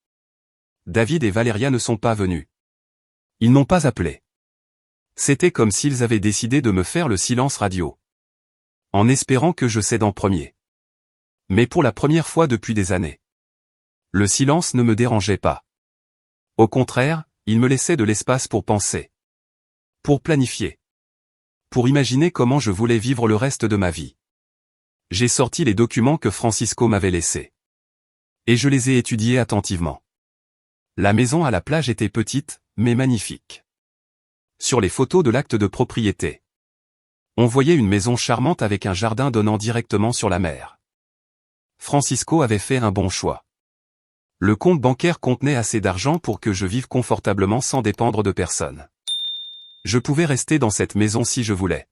David et Valéria ne sont pas venus. Ils n'ont pas appelé. C'était comme s'ils avaient décidé de me faire le silence radio. En espérant que je cède en premier. Mais pour la première fois depuis des années. Le silence ne me dérangeait pas. Au contraire, il me laissait de l'espace pour penser. Pour planifier. Pour imaginer comment je voulais vivre le reste de ma vie. J'ai sorti les documents que Francisco m'avait laissés. Et je les ai étudiés attentivement. La maison à la plage était petite, mais magnifique. Sur les photos de l'acte de propriété, on voyait une maison charmante avec un jardin donnant directement sur la mer. Francisco avait fait un bon choix. Le compte bancaire contenait assez d'argent pour que je vive confortablement sans dépendre de personne. Je pouvais rester dans cette maison si je voulais.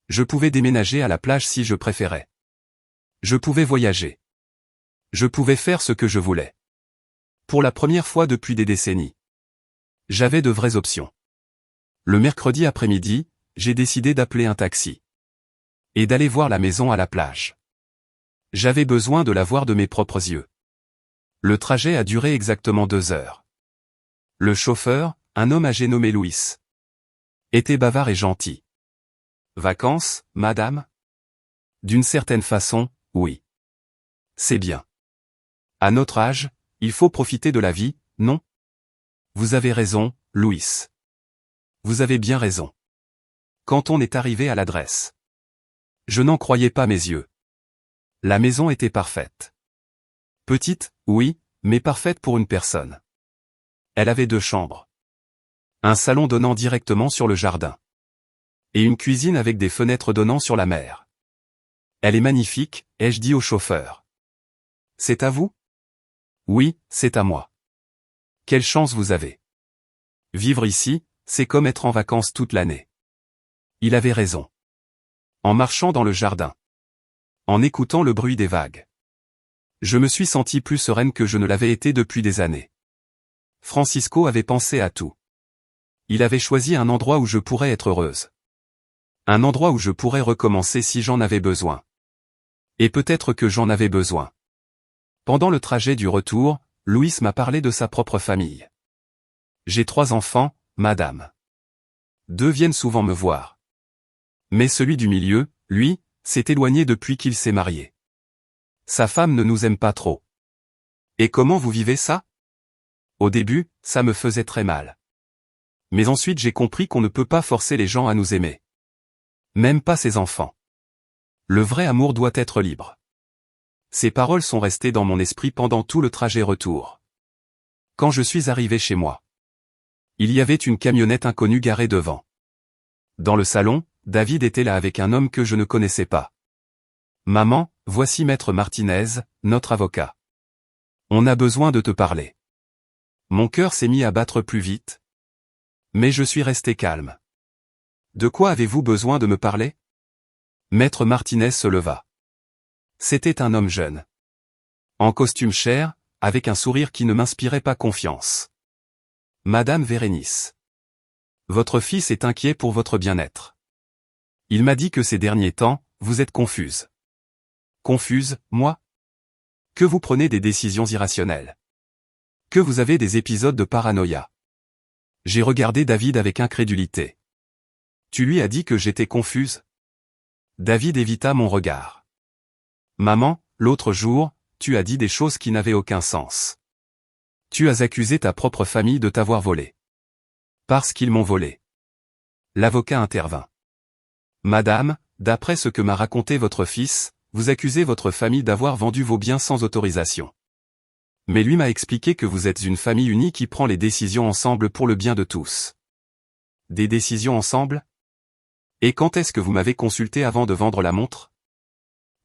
Je pouvais déménager à la plage si je préférais. Je pouvais voyager. Je pouvais faire ce que je voulais. Pour la première fois depuis des décennies. J'avais de vraies options. Le mercredi après-midi, j'ai décidé d'appeler un taxi. Et d'aller voir la maison à la plage. J'avais besoin de la voir de mes propres yeux. Le trajet a duré exactement 2 heures. Le chauffeur, un homme âgé nommé Louis, était bavard et gentil. Vacances, madame? D'une certaine façon, oui. C'est bien. À notre âge, il faut profiter de la vie, non? Vous avez raison, Louis. Vous avez bien raison. Quand on est arrivé à l'adresse, je n'en croyais pas mes yeux. La maison était parfaite. Petite, oui, mais parfaite pour une personne. Elle avait 2 chambres. Un salon donnant directement sur le jardin. Et une cuisine avec des fenêtres donnant sur la mer. Elle est magnifique, ai-je dit au chauffeur. C'est à vous? Oui, c'est à moi. Quelle chance vous avez. Vivre ici, c'est comme être en vacances toute l'année. Il avait raison. En marchant dans le jardin. En écoutant le bruit des vagues. Je me suis sentie plus sereine que je ne l'avais été depuis des années. Francisco avait pensé à tout. Il avait choisi un endroit où je pourrais être heureuse. Un endroit où je pourrais recommencer si j'en avais besoin. Et peut-être que j'en avais besoin. Pendant le trajet du retour, Louis m'a parlé de sa propre famille. J'ai 3 enfants, madame. 2 viennent souvent me voir. Mais celui du milieu, lui, s'est éloigné depuis qu'il s'est marié. Sa femme ne nous aime pas trop. Et comment vous vivez ça? Au début, ça me faisait très mal. Mais ensuite j'ai compris qu'on ne peut pas forcer les gens à nous aimer. Même pas ses enfants. Le vrai amour doit être libre. Ces paroles sont restées dans mon esprit pendant tout le trajet retour. Quand je suis arrivé chez moi, il y avait une camionnette inconnue garée devant. Dans le salon, David était là avec un homme que je ne connaissais pas. Maman, voici Maître Martinez, notre avocat. On a besoin de te parler. Mon cœur s'est mis à battre plus vite. Mais je suis resté calme. De quoi avez-vous besoin de me parler? Maître Martinez se leva. C'était un homme jeune. En costume cher, avec un sourire qui ne m'inspirait pas confiance. Madame Vérénice. Votre fils est inquiet pour votre bien-être. Il m'a dit que ces derniers temps, vous êtes confuse. Confuse, moi? Que vous prenez des décisions irrationnelles. Que vous avez des épisodes de paranoïa. J'ai regardé David avec incrédulité. Tu lui as dit que j'étais confuse? David évita mon regard. Maman, l'autre jour, tu as dit des choses qui n'avaient aucun sens. Tu as accusé ta propre famille de t'avoir volé. Parce qu'ils m'ont volé. L'avocat intervint. Madame, d'après ce que m'a raconté votre fils, vous accusez votre famille d'avoir vendu vos biens sans autorisation. Mais lui m'a expliqué que vous êtes une famille unie qui prend les décisions ensemble pour le bien de tous. Des décisions ensemble? Et quand est-ce que vous m'avez consulté avant de vendre la montre?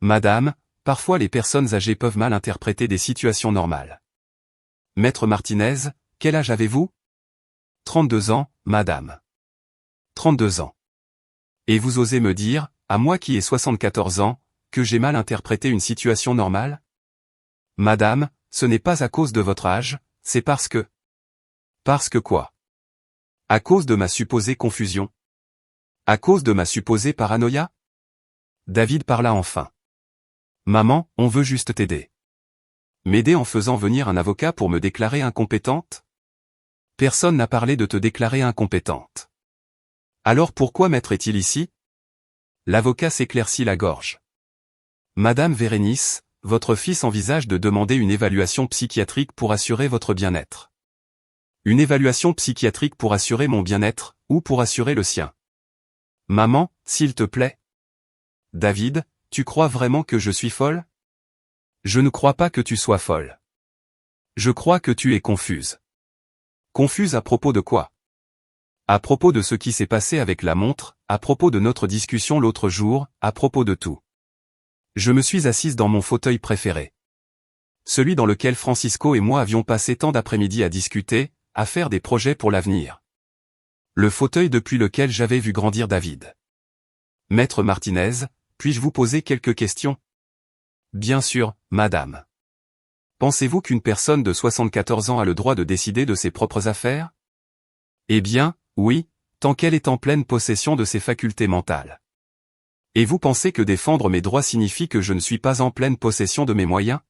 Madame, parfois les personnes âgées peuvent mal interpréter des situations normales. Maître Martinez, quel âge avez-vous? 32 ans, madame. 32 ans. Et vous osez me dire, à moi qui ai 74 ans, que j'ai mal interprété une situation normale? Madame, ce n'est pas à cause de votre âge, c'est parce que... Parce que quoi? À cause de ma supposée confusion? À cause de ma supposée paranoïa? David parla enfin. Maman, on veut juste t'aider. M'aider en faisant venir un avocat pour me déclarer incompétente? Personne n'a parlé de te déclarer incompétente. Alors pourquoi Maître est-il ici? L'avocat s'éclaircit la gorge. Madame Vérénice, votre fils envisage de demander une évaluation psychiatrique pour assurer votre bien-être. Une évaluation psychiatrique pour assurer mon bien-être, ou pour assurer le sien? Maman, s'il te plaît. David, tu crois vraiment que je suis folle? Je ne crois pas que tu sois folle. Je crois que tu es confuse. Confuse à propos de quoi? À propos de ce qui s'est passé avec la montre, à propos de notre discussion l'autre jour, à propos de tout. Je me suis assise dans mon fauteuil préféré. Celui dans lequel Francisco et moi avions passé tant d'après-midi à discuter, à faire des projets pour l'avenir. Le fauteuil depuis lequel j'avais vu grandir David. Maître Martinez, puis-je vous poser quelques questions? Bien sûr, madame. Pensez-vous qu'une personne de 74 ans a le droit de décider de ses propres affaires? Eh bien, oui, tant qu'elle est en pleine possession de ses facultés mentales. Et vous pensez que défendre mes droits signifie que je ne suis pas en pleine possession de mes moyens?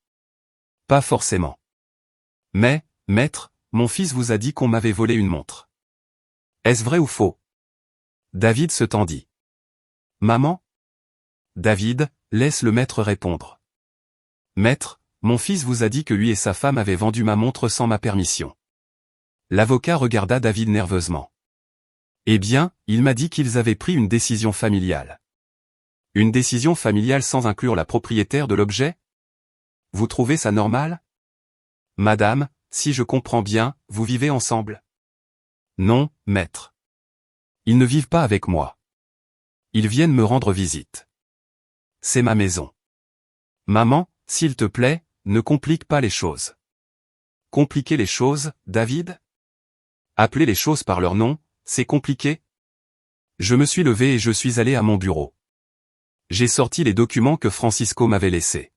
Pas forcément. Mais, maître, mon fils vous a dit qu'on m'avait volé une montre. Est-ce vrai ou faux? David se tendit. Maman? David, laisse le maître répondre. Maître, mon fils vous a dit que lui et sa femme avaient vendu ma montre sans ma permission. L'avocat regarda David nerveusement. Eh bien, il m'a dit qu'ils avaient pris une décision familiale. Une décision familiale sans inclure la propriétaire de l'objet? Vous trouvez ça normal? Madame, si je comprends bien, vous vivez ensemble? Non, maître. Ils ne vivent pas avec moi. Ils viennent me rendre visite. C'est ma maison. Maman, s'il te plaît, ne complique pas les choses. Compliquer les choses, David? Appeler les choses par leur nom, c'est compliqué? Je me suis levé et je suis allé à mon bureau. J'ai sorti les documents que Francisco m'avait laissés.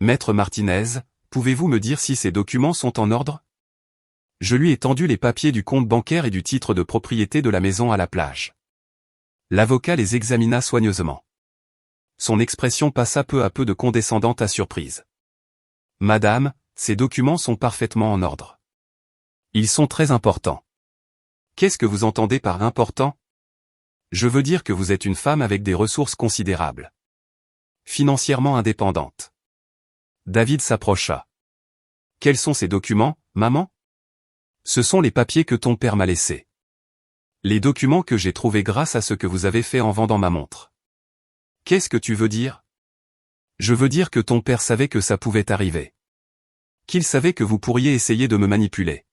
Maître Martinez, pouvez-vous me dire si ces documents sont en ordre? Je lui ai tendu les papiers du compte bancaire et du titre de propriété de la maison à la plage. L'avocat les examina soigneusement. Son expression passa peu à peu de condescendante à surprise. Madame, ces documents sont parfaitement en ordre. Ils sont très importants. Qu'est-ce que vous entendez par important? Je veux dire que vous êtes une femme avec des ressources considérables. Financièrement indépendante. David s'approcha. Quels sont ces documents, maman? Ce sont les papiers que ton père m'a laissés. Les documents que j'ai trouvés grâce à ce que vous avez fait en vendant ma montre. Qu'est-ce que tu veux dire? Je veux dire que ton père savait que ça pouvait arriver. Qu'il savait que vous pourriez essayer de me manipuler.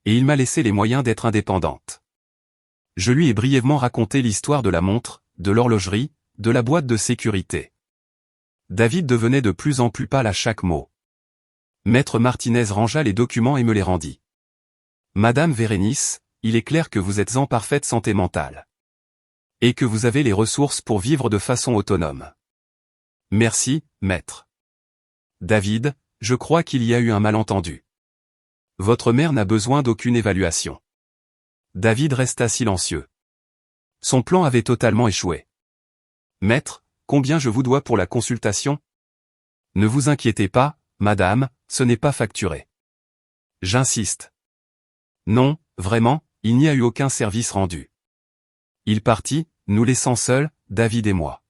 Et il m'a laissé les moyens d'être indépendante. Je lui ai brièvement raconté l'histoire de la montre, de l'horlogerie, de la boîte de sécurité. David devenait de plus en plus pâle à chaque mot. Maître Martinez rangea les documents et me les rendit. Madame Vérénice, il est clair que vous êtes en parfaite santé mentale. Et que vous avez les ressources pour vivre de façon autonome. Merci, maître. David, je crois qu'il y a eu un malentendu. Votre mère n'a besoin d'aucune évaluation. David resta silencieux. Son plan avait totalement échoué. Maître, combien je vous dois pour la consultation? Ne vous inquiétez pas, madame, ce n'est pas facturé. J'insiste. Non, vraiment, il n'y a eu aucun service rendu. Il partit, nous laissant seuls, David et moi.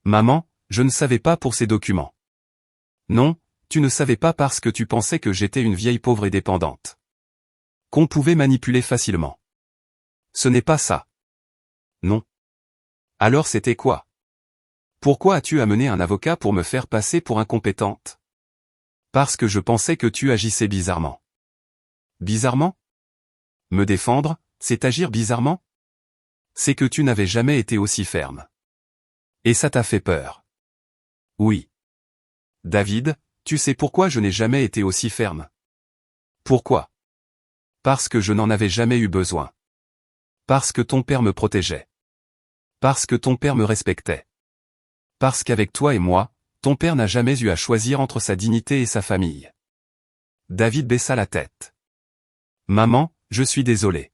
Maman, je ne savais pas pour ces documents. Non, tu ne savais pas parce que tu pensais que j'étais une vieille pauvre et dépendante. Qu'on pouvait manipuler facilement. Ce n'est pas ça. Non. Alors c'était quoi? Pourquoi as-tu amené un avocat pour me faire passer pour incompétente? Parce que je pensais que tu agissais bizarrement. Bizarrement? Me défendre, c'est agir bizarrement? C'est que tu n'avais jamais été aussi ferme. Et ça t'a fait peur. Oui. David, tu sais pourquoi je n'ai jamais été aussi ferme? Pourquoi? Parce que je n'en avais jamais eu besoin. Parce que ton père me protégeait. Parce que ton père me respectait. Parce qu'avec toi et moi, ton père n'a jamais eu à choisir entre sa dignité et sa famille. David baissa la tête. Maman, je suis désolé.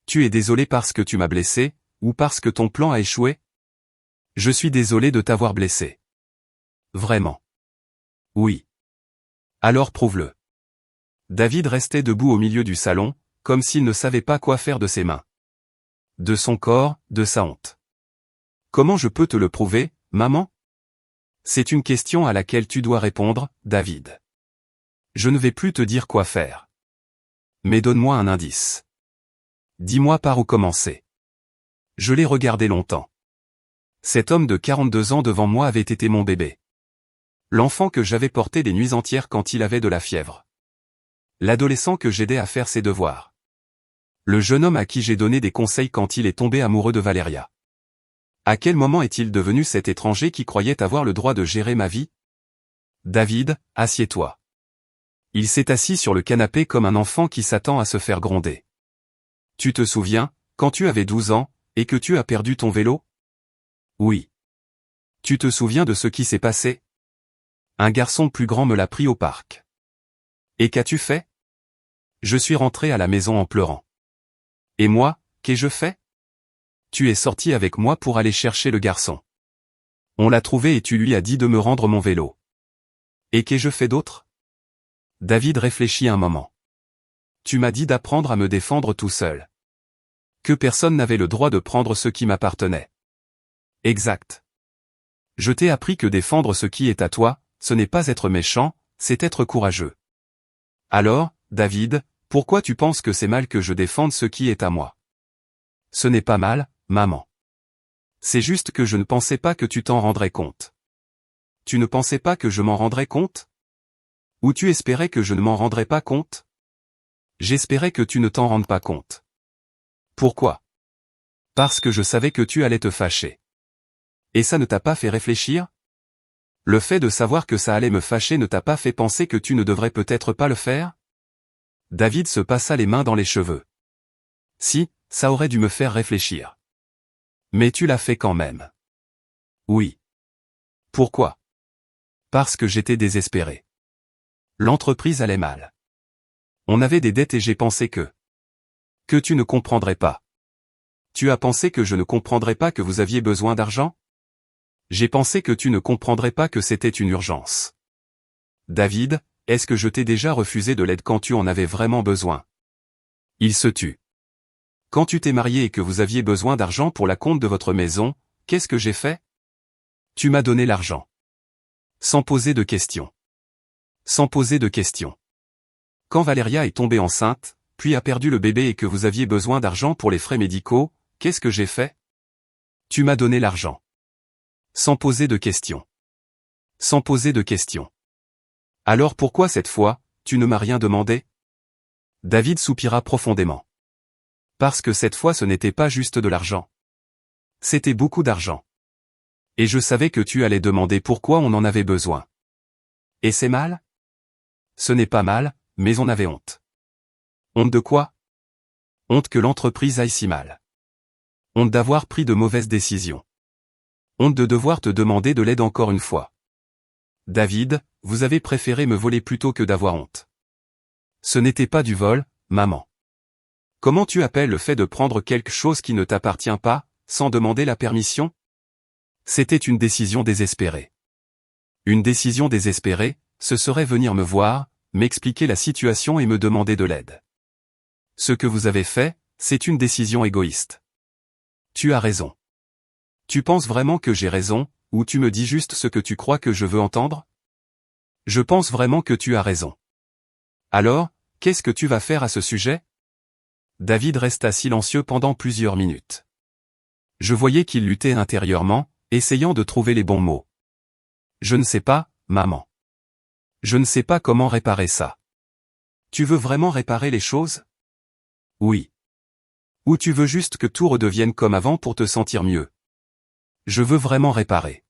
Tu es désolé parce que tu m'as blessé, ou parce que ton plan a échoué? Je suis désolé de t'avoir blessé. Vraiment. Oui. Alors prouve-le. David restait debout au milieu du salon, comme s'il ne savait pas quoi faire de ses mains. De son corps, de sa honte. Comment je peux te le prouver, maman? C'est une question à laquelle tu dois répondre, David. Je ne vais plus te dire quoi faire. Mais donne-moi un indice. Dis-moi par où commencer. Je l'ai regardé longtemps. Cet homme de 42 ans devant moi avait été mon bébé. L'enfant que j'avais porté des nuits entières quand il avait de la fièvre. L'adolescent que j'aidais à faire ses devoirs. Le jeune homme à qui j'ai donné des conseils quand il est tombé amoureux de Valéria. À quel moment est-il devenu cet étranger qui croyait avoir le droit de gérer ma vie? David, assieds-toi. Il s'est assis sur le canapé comme un enfant qui s'attend à se faire gronder. Tu te souviens, quand tu avais 12 ans, et que tu as perdu ton vélo? Oui. Tu te souviens de ce qui s'est passé? Un garçon plus grand me l'a pris au parc. Et qu'as-tu fait? Je suis rentré à la maison en pleurant. Et moi, qu'ai-je fait? Tu es sorti avec moi pour aller chercher le garçon. On l'a trouvé et tu lui as dit de me rendre mon vélo. Et qu'ai-je fait d'autre? David réfléchit un moment. Tu m'as dit d'apprendre à me défendre tout seul. Que personne n'avait le droit de prendre ce qui m'appartenait. Exact. Je t'ai appris que défendre ce qui est à toi, ce n'est pas être méchant, c'est être courageux. Alors, David, pourquoi tu penses que c'est mal que je défende ce qui est à moi? Ce n'est pas mal, maman. C'est juste que je ne pensais pas que tu t'en rendrais compte. Tu ne pensais pas que je m'en rendrais compte? Ou tu espérais que je ne m'en rendrais pas compte? J'espérais que tu ne t'en rendes pas compte. Pourquoi? Parce que je savais que tu allais te fâcher. Et ça ne t'a pas fait réfléchir? Le fait de savoir que ça allait me fâcher ne t'a pas fait penser que tu ne devrais peut-être pas le faire? David se passa les mains dans les cheveux. Si, ça aurait dû me faire réfléchir. Mais tu l'as fait quand même. Oui. Pourquoi? Parce que j'étais désespéré. L'entreprise allait mal. On avait des dettes et j'ai pensé que tu ne comprendrais pas. Tu as pensé que je ne comprendrais pas que vous aviez besoin d'argent? J'ai pensé que tu ne comprendrais pas que c'était une urgence. David, est-ce que je t'ai déjà refusé de l'aide quand tu en avais vraiment besoin? Il se tut. Quand tu t'es marié et que vous aviez besoin d'argent pour la compte de votre maison, qu'est-ce que j'ai fait? Tu m'as donné l'argent. Sans poser de questions. Sans poser de questions. Quand Valéria est tombée enceinte, puis a perdu le bébé et que vous aviez besoin d'argent pour les frais médicaux, qu'est-ce que j'ai fait? Tu m'as donné l'argent. Sans poser de questions. Sans poser de questions. Alors pourquoi cette fois, tu ne m'as rien demandé? David soupira profondément. Parce que cette fois ce n'était pas juste de l'argent. C'était beaucoup d'argent. Et je savais que tu allais demander pourquoi on en avait besoin. Et c'est mal? Ce n'est pas mal, mais on avait honte. Honte de quoi? Honte que l'entreprise aille si mal. Honte d'avoir pris de mauvaises décisions. Honte de devoir te demander de l'aide encore une fois. David, vous avez préféré me voler plutôt que d'avoir honte. Ce n'était pas du vol, maman. Comment tu appelles le fait de prendre quelque chose qui ne t'appartient pas, sans demander la permission? C'était une décision désespérée. Une décision désespérée, ce serait venir me voir, m'expliquer la situation et me demander de l'aide. Ce que vous avez fait, c'est une décision égoïste. Tu as raison. Tu penses vraiment que j'ai raison, ou tu me dis juste ce que tu crois que je veux entendre? Je pense vraiment que tu as raison. Alors, qu'est-ce que tu vas faire à ce sujet? David resta silencieux pendant plusieurs minutes. Je voyais qu'il luttait intérieurement, essayant de trouver les bons mots. Je ne sais pas, maman. Je ne sais pas comment réparer ça. Tu veux vraiment réparer les choses? Oui. Ou tu veux juste que tout redevienne comme avant pour te sentir mieux? Je veux vraiment réparer.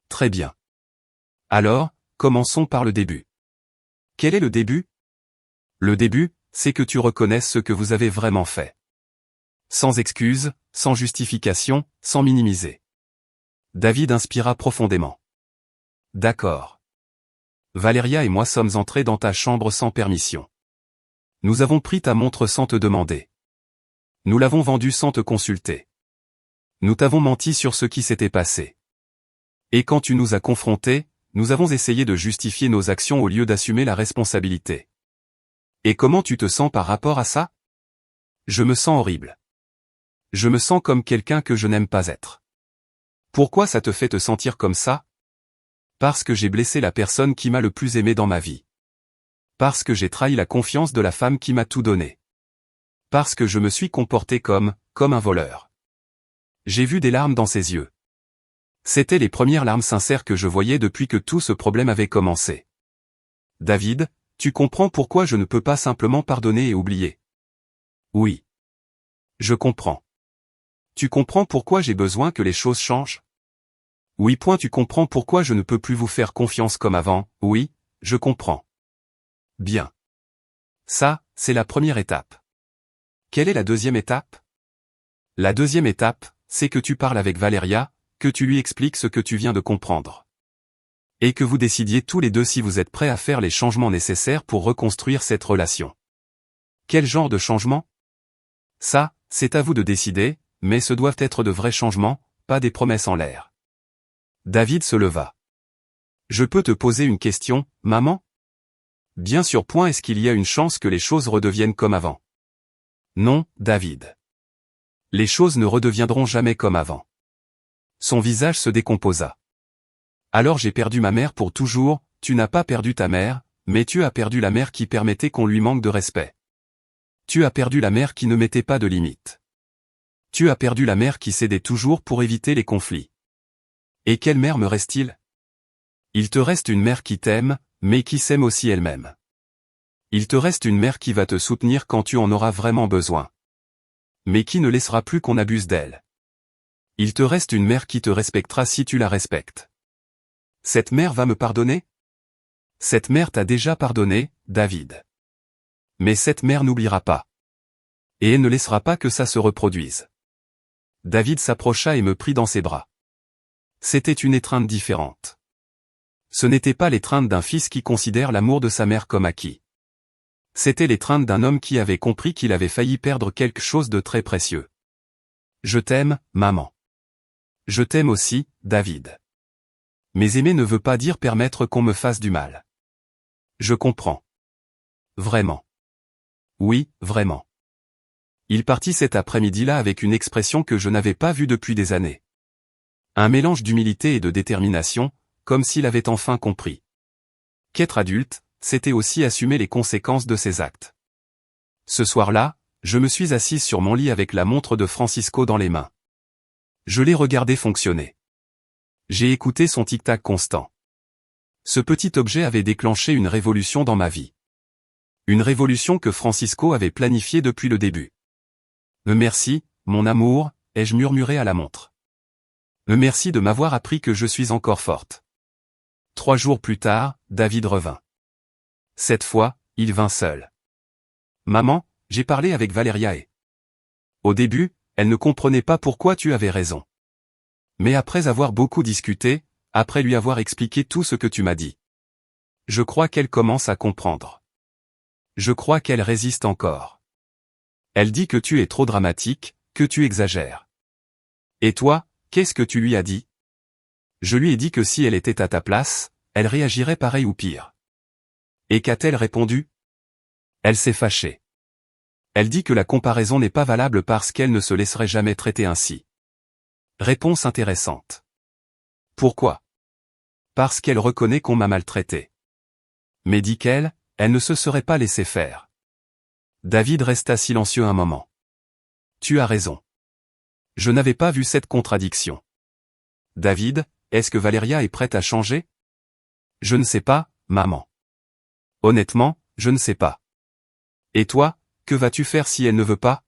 Très bien. Alors, commençons par le début. Quel est le début? Le début, c'est que tu reconnaisses ce que vous avez vraiment fait. Sans excuse, sans justification, sans minimiser. David inspira profondément. D'accord. Valéria et moi sommes entrés dans ta chambre sans permission. Nous avons pris ta montre sans te demander. Nous l'avons vendue sans te consulter. Nous t'avons menti sur ce qui s'était passé. Et quand tu nous as confrontés, nous avons essayé de justifier nos actions au lieu d'assumer la responsabilité. Et comment tu te sens par rapport à ça? Je me sens horrible. Je me sens comme quelqu'un que je n'aime pas être. Pourquoi ça te fait te sentir comme ça? Parce que j'ai blessé la personne qui m'a le plus aimé dans ma vie. Parce que j'ai trahi la confiance de la femme qui m'a tout donné. Parce que je me suis comporté comme un voleur. J'ai vu des larmes dans ses yeux. C'étaient les premières larmes sincères que je voyais depuis que tout ce problème avait commencé. David, tu comprends pourquoi je ne peux pas simplement pardonner et oublier? Oui. Je comprends. Tu comprends pourquoi j'ai besoin que les choses changent? Oui. Tu comprends pourquoi je ne peux plus vous faire confiance comme avant? Oui, je comprends. Bien. Ça, c'est la première étape. Quelle est la deuxième étape? La deuxième étape, c'est que tu parles avec Valéria, que tu lui expliques ce que tu viens de comprendre. Et que vous décidiez tous les deux si vous êtes prêts à faire les changements nécessaires pour reconstruire cette relation. Quel genre de changement? Ça, c'est à vous de décider, mais ce doivent être de vrais changements, pas des promesses en l'air. David se leva. Je peux te poser une question, maman? Bien sûr. Est-ce qu'il y a une chance que les choses redeviennent comme avant? Non, David. Les choses ne redeviendront jamais comme avant. Son visage se décomposa. Alors j'ai perdu ma mère pour toujours. Tu n'as pas perdu ta mère, mais tu as perdu la mère qui permettait qu'on lui manque de respect. Tu as perdu la mère qui ne mettait pas de limites. Tu as perdu la mère qui cédait toujours pour éviter les conflits. Et quelle mère me reste-t-il? Il te reste une mère qui t'aime, mais qui s'aime aussi elle-même. Il te reste une mère qui va te soutenir quand tu en auras vraiment besoin. Mais qui ne laissera plus qu'on abuse d'elle. Il te reste une mère qui te respectera si tu la respectes. Cette mère va me pardonner? Cette mère t'a déjà pardonné, David. Mais cette mère n'oubliera pas. Et elle ne laissera pas que ça se reproduise. David s'approcha et me prit dans ses bras. C'était une étreinte différente. Ce n'était pas l'étreinte d'un fils qui considère l'amour de sa mère comme acquis. C'était l'étreinte d'un homme qui avait compris qu'il avait failli perdre quelque chose de très précieux. Je t'aime, maman. Je t'aime aussi, David. Mais aimer ne veut pas dire permettre qu'on me fasse du mal. Je comprends. Vraiment. Oui, vraiment. Il partit cet après-midi-là avec une expression que je n'avais pas vue depuis des années. Un mélange d'humilité et de détermination, comme s'il avait enfin compris qu'être adulte, c'était aussi assumer les conséquences de ses actes. Ce soir-là, je me suis assise sur mon lit avec la montre de Francisco dans les mains. Je l'ai regardé fonctionner. J'ai écouté son tic-tac constant. Ce petit objet avait déclenché une révolution dans ma vie. Une révolution que Francisco avait planifiée depuis le début. Merci, mon amour, ai-je murmuré à la montre. Merci de m'avoir appris que je suis encore forte. 3 jours plus tard, David revint. Cette fois, il vint seul. Maman, j'ai parlé avec Valeria et... Au début, elle ne comprenait pas pourquoi tu avais raison. Mais après avoir beaucoup discuté, après lui avoir expliqué tout ce que tu m'as dit, je crois qu'elle commence à comprendre. Je crois qu'elle résiste encore. Elle dit que tu es trop dramatique, que tu exagères. Et toi, qu'est-ce que tu lui as dit? Je lui ai dit que si elle était à ta place, elle réagirait pareil ou pire. Et qu'a-t-elle répondu? Elle s'est fâchée. Elle dit que la comparaison n'est pas valable parce qu'elle ne se laisserait jamais traiter ainsi. Réponse intéressante. Pourquoi? Parce qu'elle reconnaît qu'on m'a maltraité. Mais dit qu'elle, elle ne se serait pas laissée faire. David resta silencieux un moment. Tu as raison. Je n'avais pas vu cette contradiction. David, est-ce que Valeria est prête à changer? Je ne sais pas, maman. Honnêtement, je ne sais pas. Et toi, que vas-tu faire si elle ne veut pas?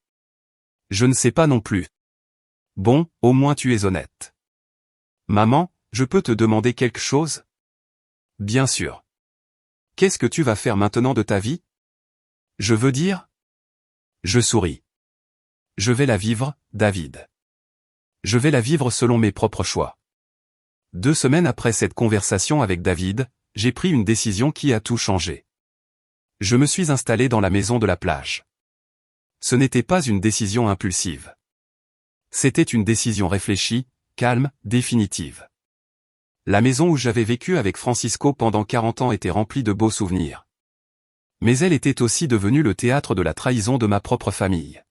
Je ne sais pas non plus. Bon, au moins tu es honnête. Maman, je peux te demander quelque chose? Bien sûr. Qu'est-ce que tu vas faire maintenant de ta vie? Je veux dire? Je souris. Je vais la vivre, David. Je vais la vivre selon mes propres choix. 2 semaines après cette conversation avec David, j'ai pris une décision qui a tout changé. Je me suis installé dans la maison de la plage. Ce n'était pas une décision impulsive. C'était une décision réfléchie, calme, définitive. La maison où j'avais vécu avec Francisco pendant 40 ans était remplie de beaux souvenirs. Mais elle était aussi devenue le théâtre de la trahison de ma propre famille.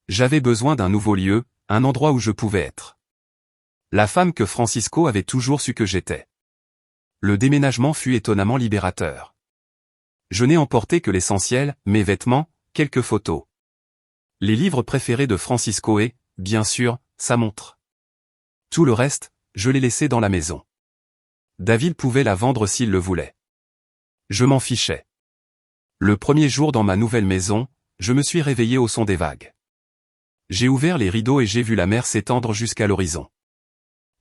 J'avais besoin d'un nouveau lieu, un endroit où je pouvais être la femme que Francisco avait toujours su que j'étais. Le déménagement fut étonnamment libérateur. Je n'ai emporté que l'essentiel, mes vêtements, quelques photos. Les livres préférés de Francisco et, bien sûr, sa montre. Tout le reste, je l'ai laissé dans la maison. David pouvait la vendre s'il le voulait. Je m'en fichais. Le premier jour dans ma nouvelle maison, je me suis réveillé au son des vagues. J'ai ouvert les rideaux et j'ai vu la mer s'étendre jusqu'à l'horizon.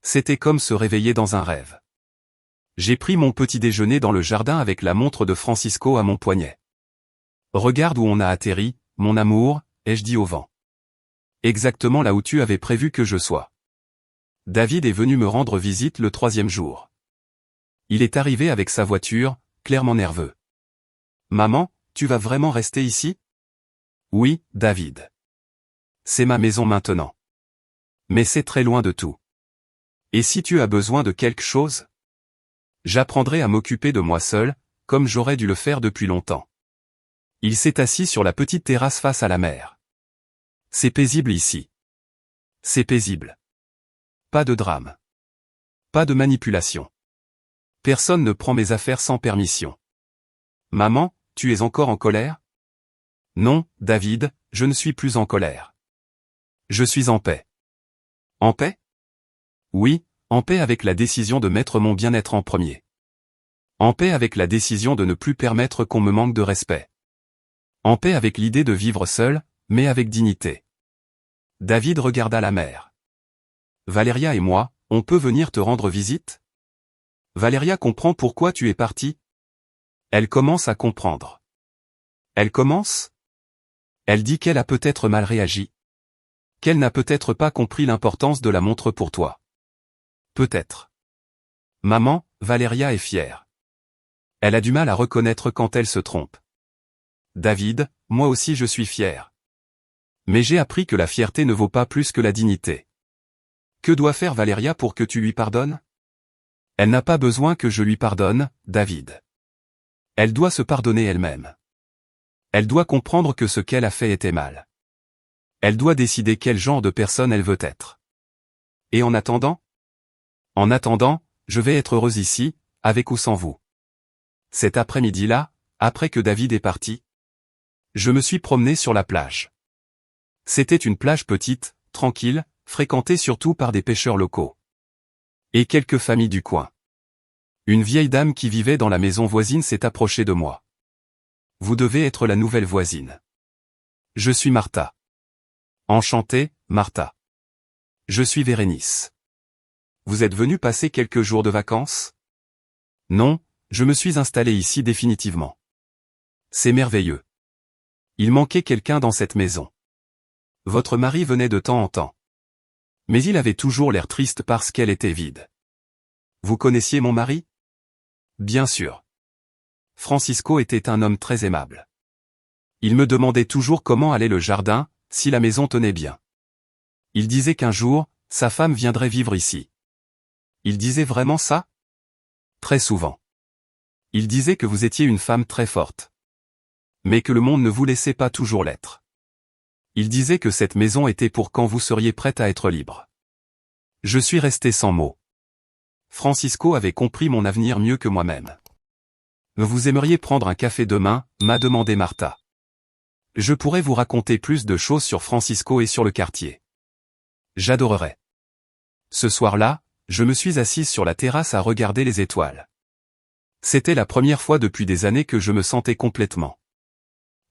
C'était comme se réveiller dans un rêve. J'ai pris mon petit déjeuner dans le jardin avec la montre de Francisco à mon poignet. Regarde où on a atterri, mon amour, ai-je dit au vent. Exactement là où tu avais prévu que je sois. David est venu me rendre visite le 3e jour. Il est arrivé avec sa voiture, clairement nerveux. Maman, tu vas vraiment rester ici? Oui, David. C'est ma maison maintenant. Mais c'est très loin de tout. Et si tu as besoin de quelque chose? J'apprendrai à m'occuper de moi seul, comme j'aurais dû le faire depuis longtemps. Il s'est assis sur la petite terrasse face à la mer. C'est paisible ici. C'est paisible. Pas de drame. Pas de manipulation. Personne ne prend mes affaires sans permission. Maman, tu es encore en colère? Non, David, je ne suis plus en colère. Je suis en paix. En paix? Oui, en paix avec la décision de mettre mon bien-être en premier. En paix avec la décision de ne plus permettre qu'on me manque de respect. En paix avec l'idée de vivre seul, mais avec dignité. David regarda la mer. Valeria et moi, on peut venir te rendre visite? Valeria comprend pourquoi tu es parti? Elle commence à comprendre. Elle commence? Elle dit qu'elle a peut-être mal réagi. Qu'elle n'a peut-être pas compris l'importance de la montre pour toi. Peut-être. Maman, Valeria est fière. Elle a du mal à reconnaître quand elle se trompe. David, moi aussi je suis fier. Mais j'ai appris que la fierté ne vaut pas plus que la dignité. Que doit faire Valéria pour que tu lui pardonnes? Elle n'a pas besoin que je lui pardonne, David. Elle doit se pardonner elle-même. Elle doit comprendre que ce qu'elle a fait était mal. Elle doit décider quel genre de personne elle veut être. Et en attendant? En attendant, je vais être heureuse ici, avec ou sans vous. Cet après-midi-là, après que David est parti, je me suis promené sur la plage. C'était une plage petite, tranquille, fréquentée surtout par des pêcheurs locaux. Et quelques familles du coin. Une vieille dame qui vivait dans la maison voisine s'est approchée de moi. Vous devez être la nouvelle voisine. Je suis Martha. Enchantée, Martha. Je suis Vérénice. Vous êtes venue passer quelques jours de vacances? Non, je me suis installée ici définitivement. C'est merveilleux. Il manquait quelqu'un dans cette maison. Votre mari venait de temps en temps. Mais il avait toujours l'air triste parce qu'elle était vide. Vous connaissiez mon mari? Bien sûr. Francisco était un homme très aimable. Il me demandait toujours comment allait le jardin, si la maison tenait bien. Il disait qu'un jour, sa femme viendrait vivre ici. Il disait vraiment ça? Très souvent. Il disait que vous étiez une femme très forte. Mais que le monde ne vous laissait pas toujours l'être. Il disait que cette maison était pour quand vous seriez prête à être libre. Je suis resté sans mots. Francisco avait compris mon avenir mieux que moi-même. Vous aimeriez prendre un café demain, m'a demandé Martha. Je pourrais vous raconter plus de choses sur Francisco et sur le quartier. J'adorerais. Ce soir-là, je me suis assise sur la terrasse à regarder les étoiles. C'était la première fois depuis des années que je me sentais complètement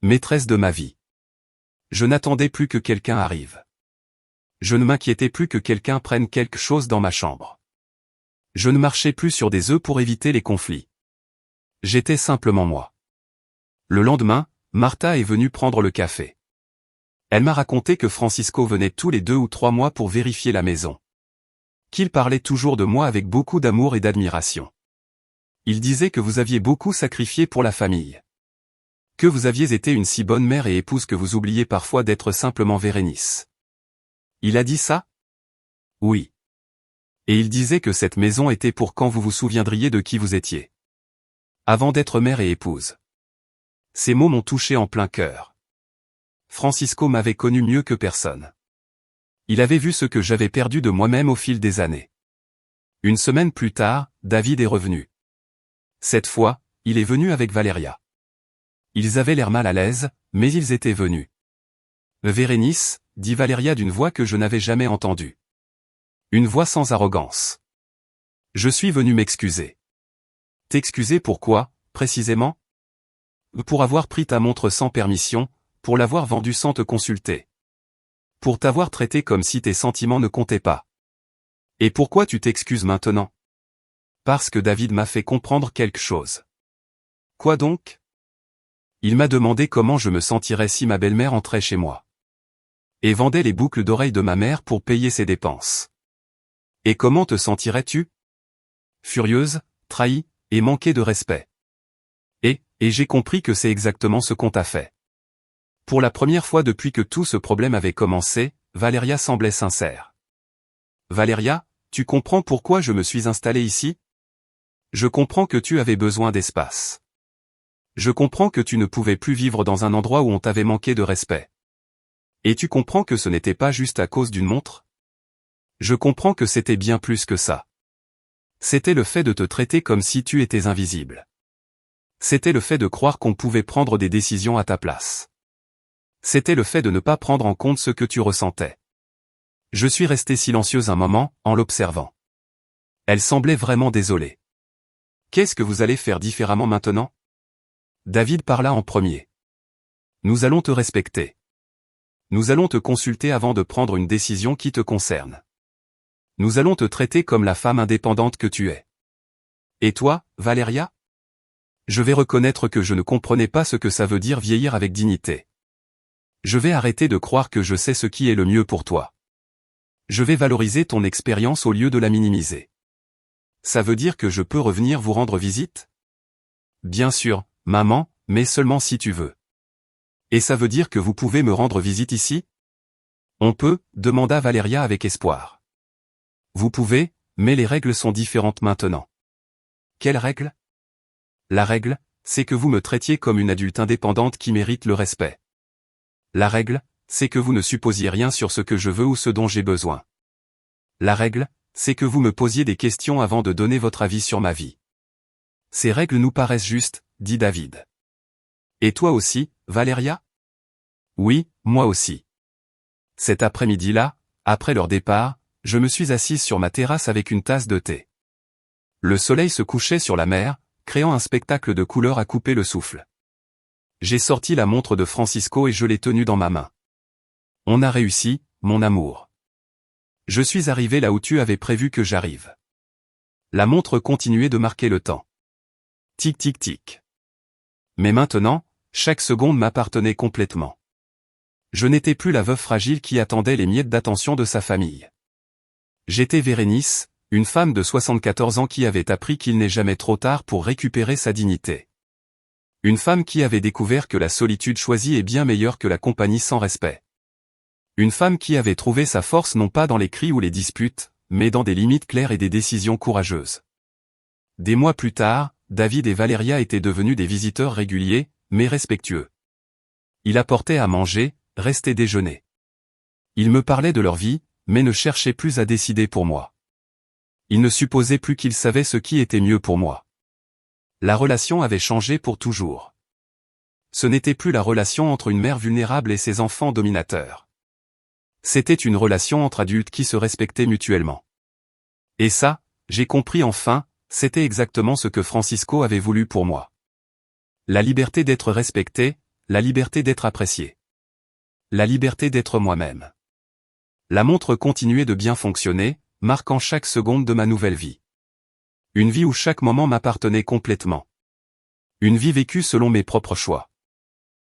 maîtresse de ma vie. Je n'attendais plus que quelqu'un arrive. Je ne m'inquiétais plus que quelqu'un prenne quelque chose dans ma chambre. Je ne marchais plus sur des œufs pour éviter les conflits. J'étais simplement moi. Le lendemain, Martha est venue prendre le café. Elle m'a raconté que Francisco venait tous les 2 ou 3 mois pour vérifier la maison. Qu'il parlait toujours de moi avec beaucoup d'amour et d'admiration. Il disait que vous aviez beaucoup sacrifié pour la famille. Que vous aviez été une si bonne mère et épouse que vous oubliez parfois d'être simplement Vérénice. Il a dit ça? Oui. Et il disait que cette maison était pour quand vous vous souviendriez de qui vous étiez. Avant d'être mère et épouse. Ces mots m'ont touché en plein cœur. Francisco m'avait connu mieux que personne. Il avait vu ce que j'avais perdu de moi-même au fil des années. Une semaine plus tard, David est revenu. Cette fois, il est venu avec Valéria. Ils avaient l'air mal à l'aise, mais ils étaient venus. Vérénice, dit Valéria d'une voix que je n'avais jamais entendue. Une voix sans arrogance. Je suis venu m'excuser. T'excuser pourquoi, précisément? Pour avoir pris ta montre sans permission, pour l'avoir vendue sans te consulter. Pour t'avoir traité comme si tes sentiments ne comptaient pas. Et pourquoi tu t'excuses maintenant? Parce que David m'a fait comprendre quelque chose. Quoi donc? Il m'a demandé comment je me sentirais si ma belle-mère entrait chez moi. Et vendait les boucles d'oreilles de ma mère pour payer ses dépenses. Et comment te sentirais-tu? Furieuse, trahie, et manquée de respect. Et j'ai compris que c'est exactement ce qu'on t'a fait. Pour la première fois depuis que tout ce problème avait commencé, Valéria semblait sincère. Valéria, tu comprends pourquoi je me suis installée ici? Je comprends que tu avais besoin d'espace. Je comprends que tu ne pouvais plus vivre dans un endroit où on t'avait manqué de respect. Et tu comprends que ce n'était pas juste à cause d'une montre? Je comprends que c'était bien plus que ça. C'était le fait de te traiter comme si tu étais invisible. C'était le fait de croire qu'on pouvait prendre des décisions à ta place. C'était le fait de ne pas prendre en compte ce que tu ressentais. Je suis resté silencieuse un moment, en l'observant. Elle semblait vraiment désolée. Qu'est-ce que vous allez faire différemment maintenant? David parla en premier. Nous allons te respecter. Nous allons te consulter avant de prendre une décision qui te concerne. Nous allons te traiter comme la femme indépendante que tu es. Et toi, Valéria? Je vais reconnaître que je ne comprenais pas ce que ça veut dire vieillir avec dignité. Je vais arrêter de croire que je sais ce qui est le mieux pour toi. Je vais valoriser ton expérience au lieu de la minimiser. Ça veut dire que je peux revenir vous rendre visite? Bien sûr, maman, mais seulement si tu veux. Et ça veut dire que vous pouvez me rendre visite ici? On peut, demanda Valéria avec espoir. Vous pouvez, mais les règles sont différentes maintenant. Quelle règle? La règle, c'est que vous me traitiez comme une adulte indépendante qui mérite le respect. La règle, c'est que vous ne supposiez rien sur ce que je veux ou ce dont j'ai besoin. La règle, c'est que vous me posiez des questions avant de donner votre avis sur ma vie. Ces règles nous paraissent justes, dit David. Et toi aussi, Valéria? Oui, moi aussi. Cet après-midi-là, après leur départ, je me suis assise sur ma terrasse avec une tasse de thé. Le soleil se couchait sur la mer, créant un spectacle de couleurs à couper le souffle. J'ai sorti la montre de Francisco et je l'ai tenue dans ma main. On a réussi, mon amour. Je suis arrivé là où tu avais prévu que j'arrive. La montre continuait de marquer le temps. Tic tic tic. Mais maintenant, chaque seconde m'appartenait complètement. Je n'étais plus la veuve fragile qui attendait les miettes d'attention de sa famille. J'étais Vérénice, une femme de 74 ans qui avait appris qu'il n'est jamais trop tard pour récupérer sa dignité. Une femme qui avait découvert que la solitude choisie est bien meilleure que la compagnie sans respect. Une femme qui avait trouvé sa force non pas dans les cris ou les disputes, mais dans des limites claires et des décisions courageuses. Des mois plus tard, David et Valéria étaient devenus des visiteurs réguliers, mais respectueux. Ils apportaient à manger, restaient déjeuner. Ils me parlaient de leur vie, mais ne cherchaient plus à décider pour moi. Ils ne supposaient plus qu'ils savaient ce qui était mieux pour moi. La relation avait changé pour toujours. Ce n'était plus la relation entre une mère vulnérable et ses enfants dominateurs. C'était une relation entre adultes qui se respectaient mutuellement. Et ça, j'ai compris enfin, c'était exactement ce que Francisco avait voulu pour moi. La liberté d'être respecté, la liberté d'être apprécié. La liberté d'être moi-même. La montre continuait de bien fonctionner, marquant chaque seconde de ma nouvelle vie. Une vie où chaque moment m'appartenait complètement. Une vie vécue selon mes propres choix.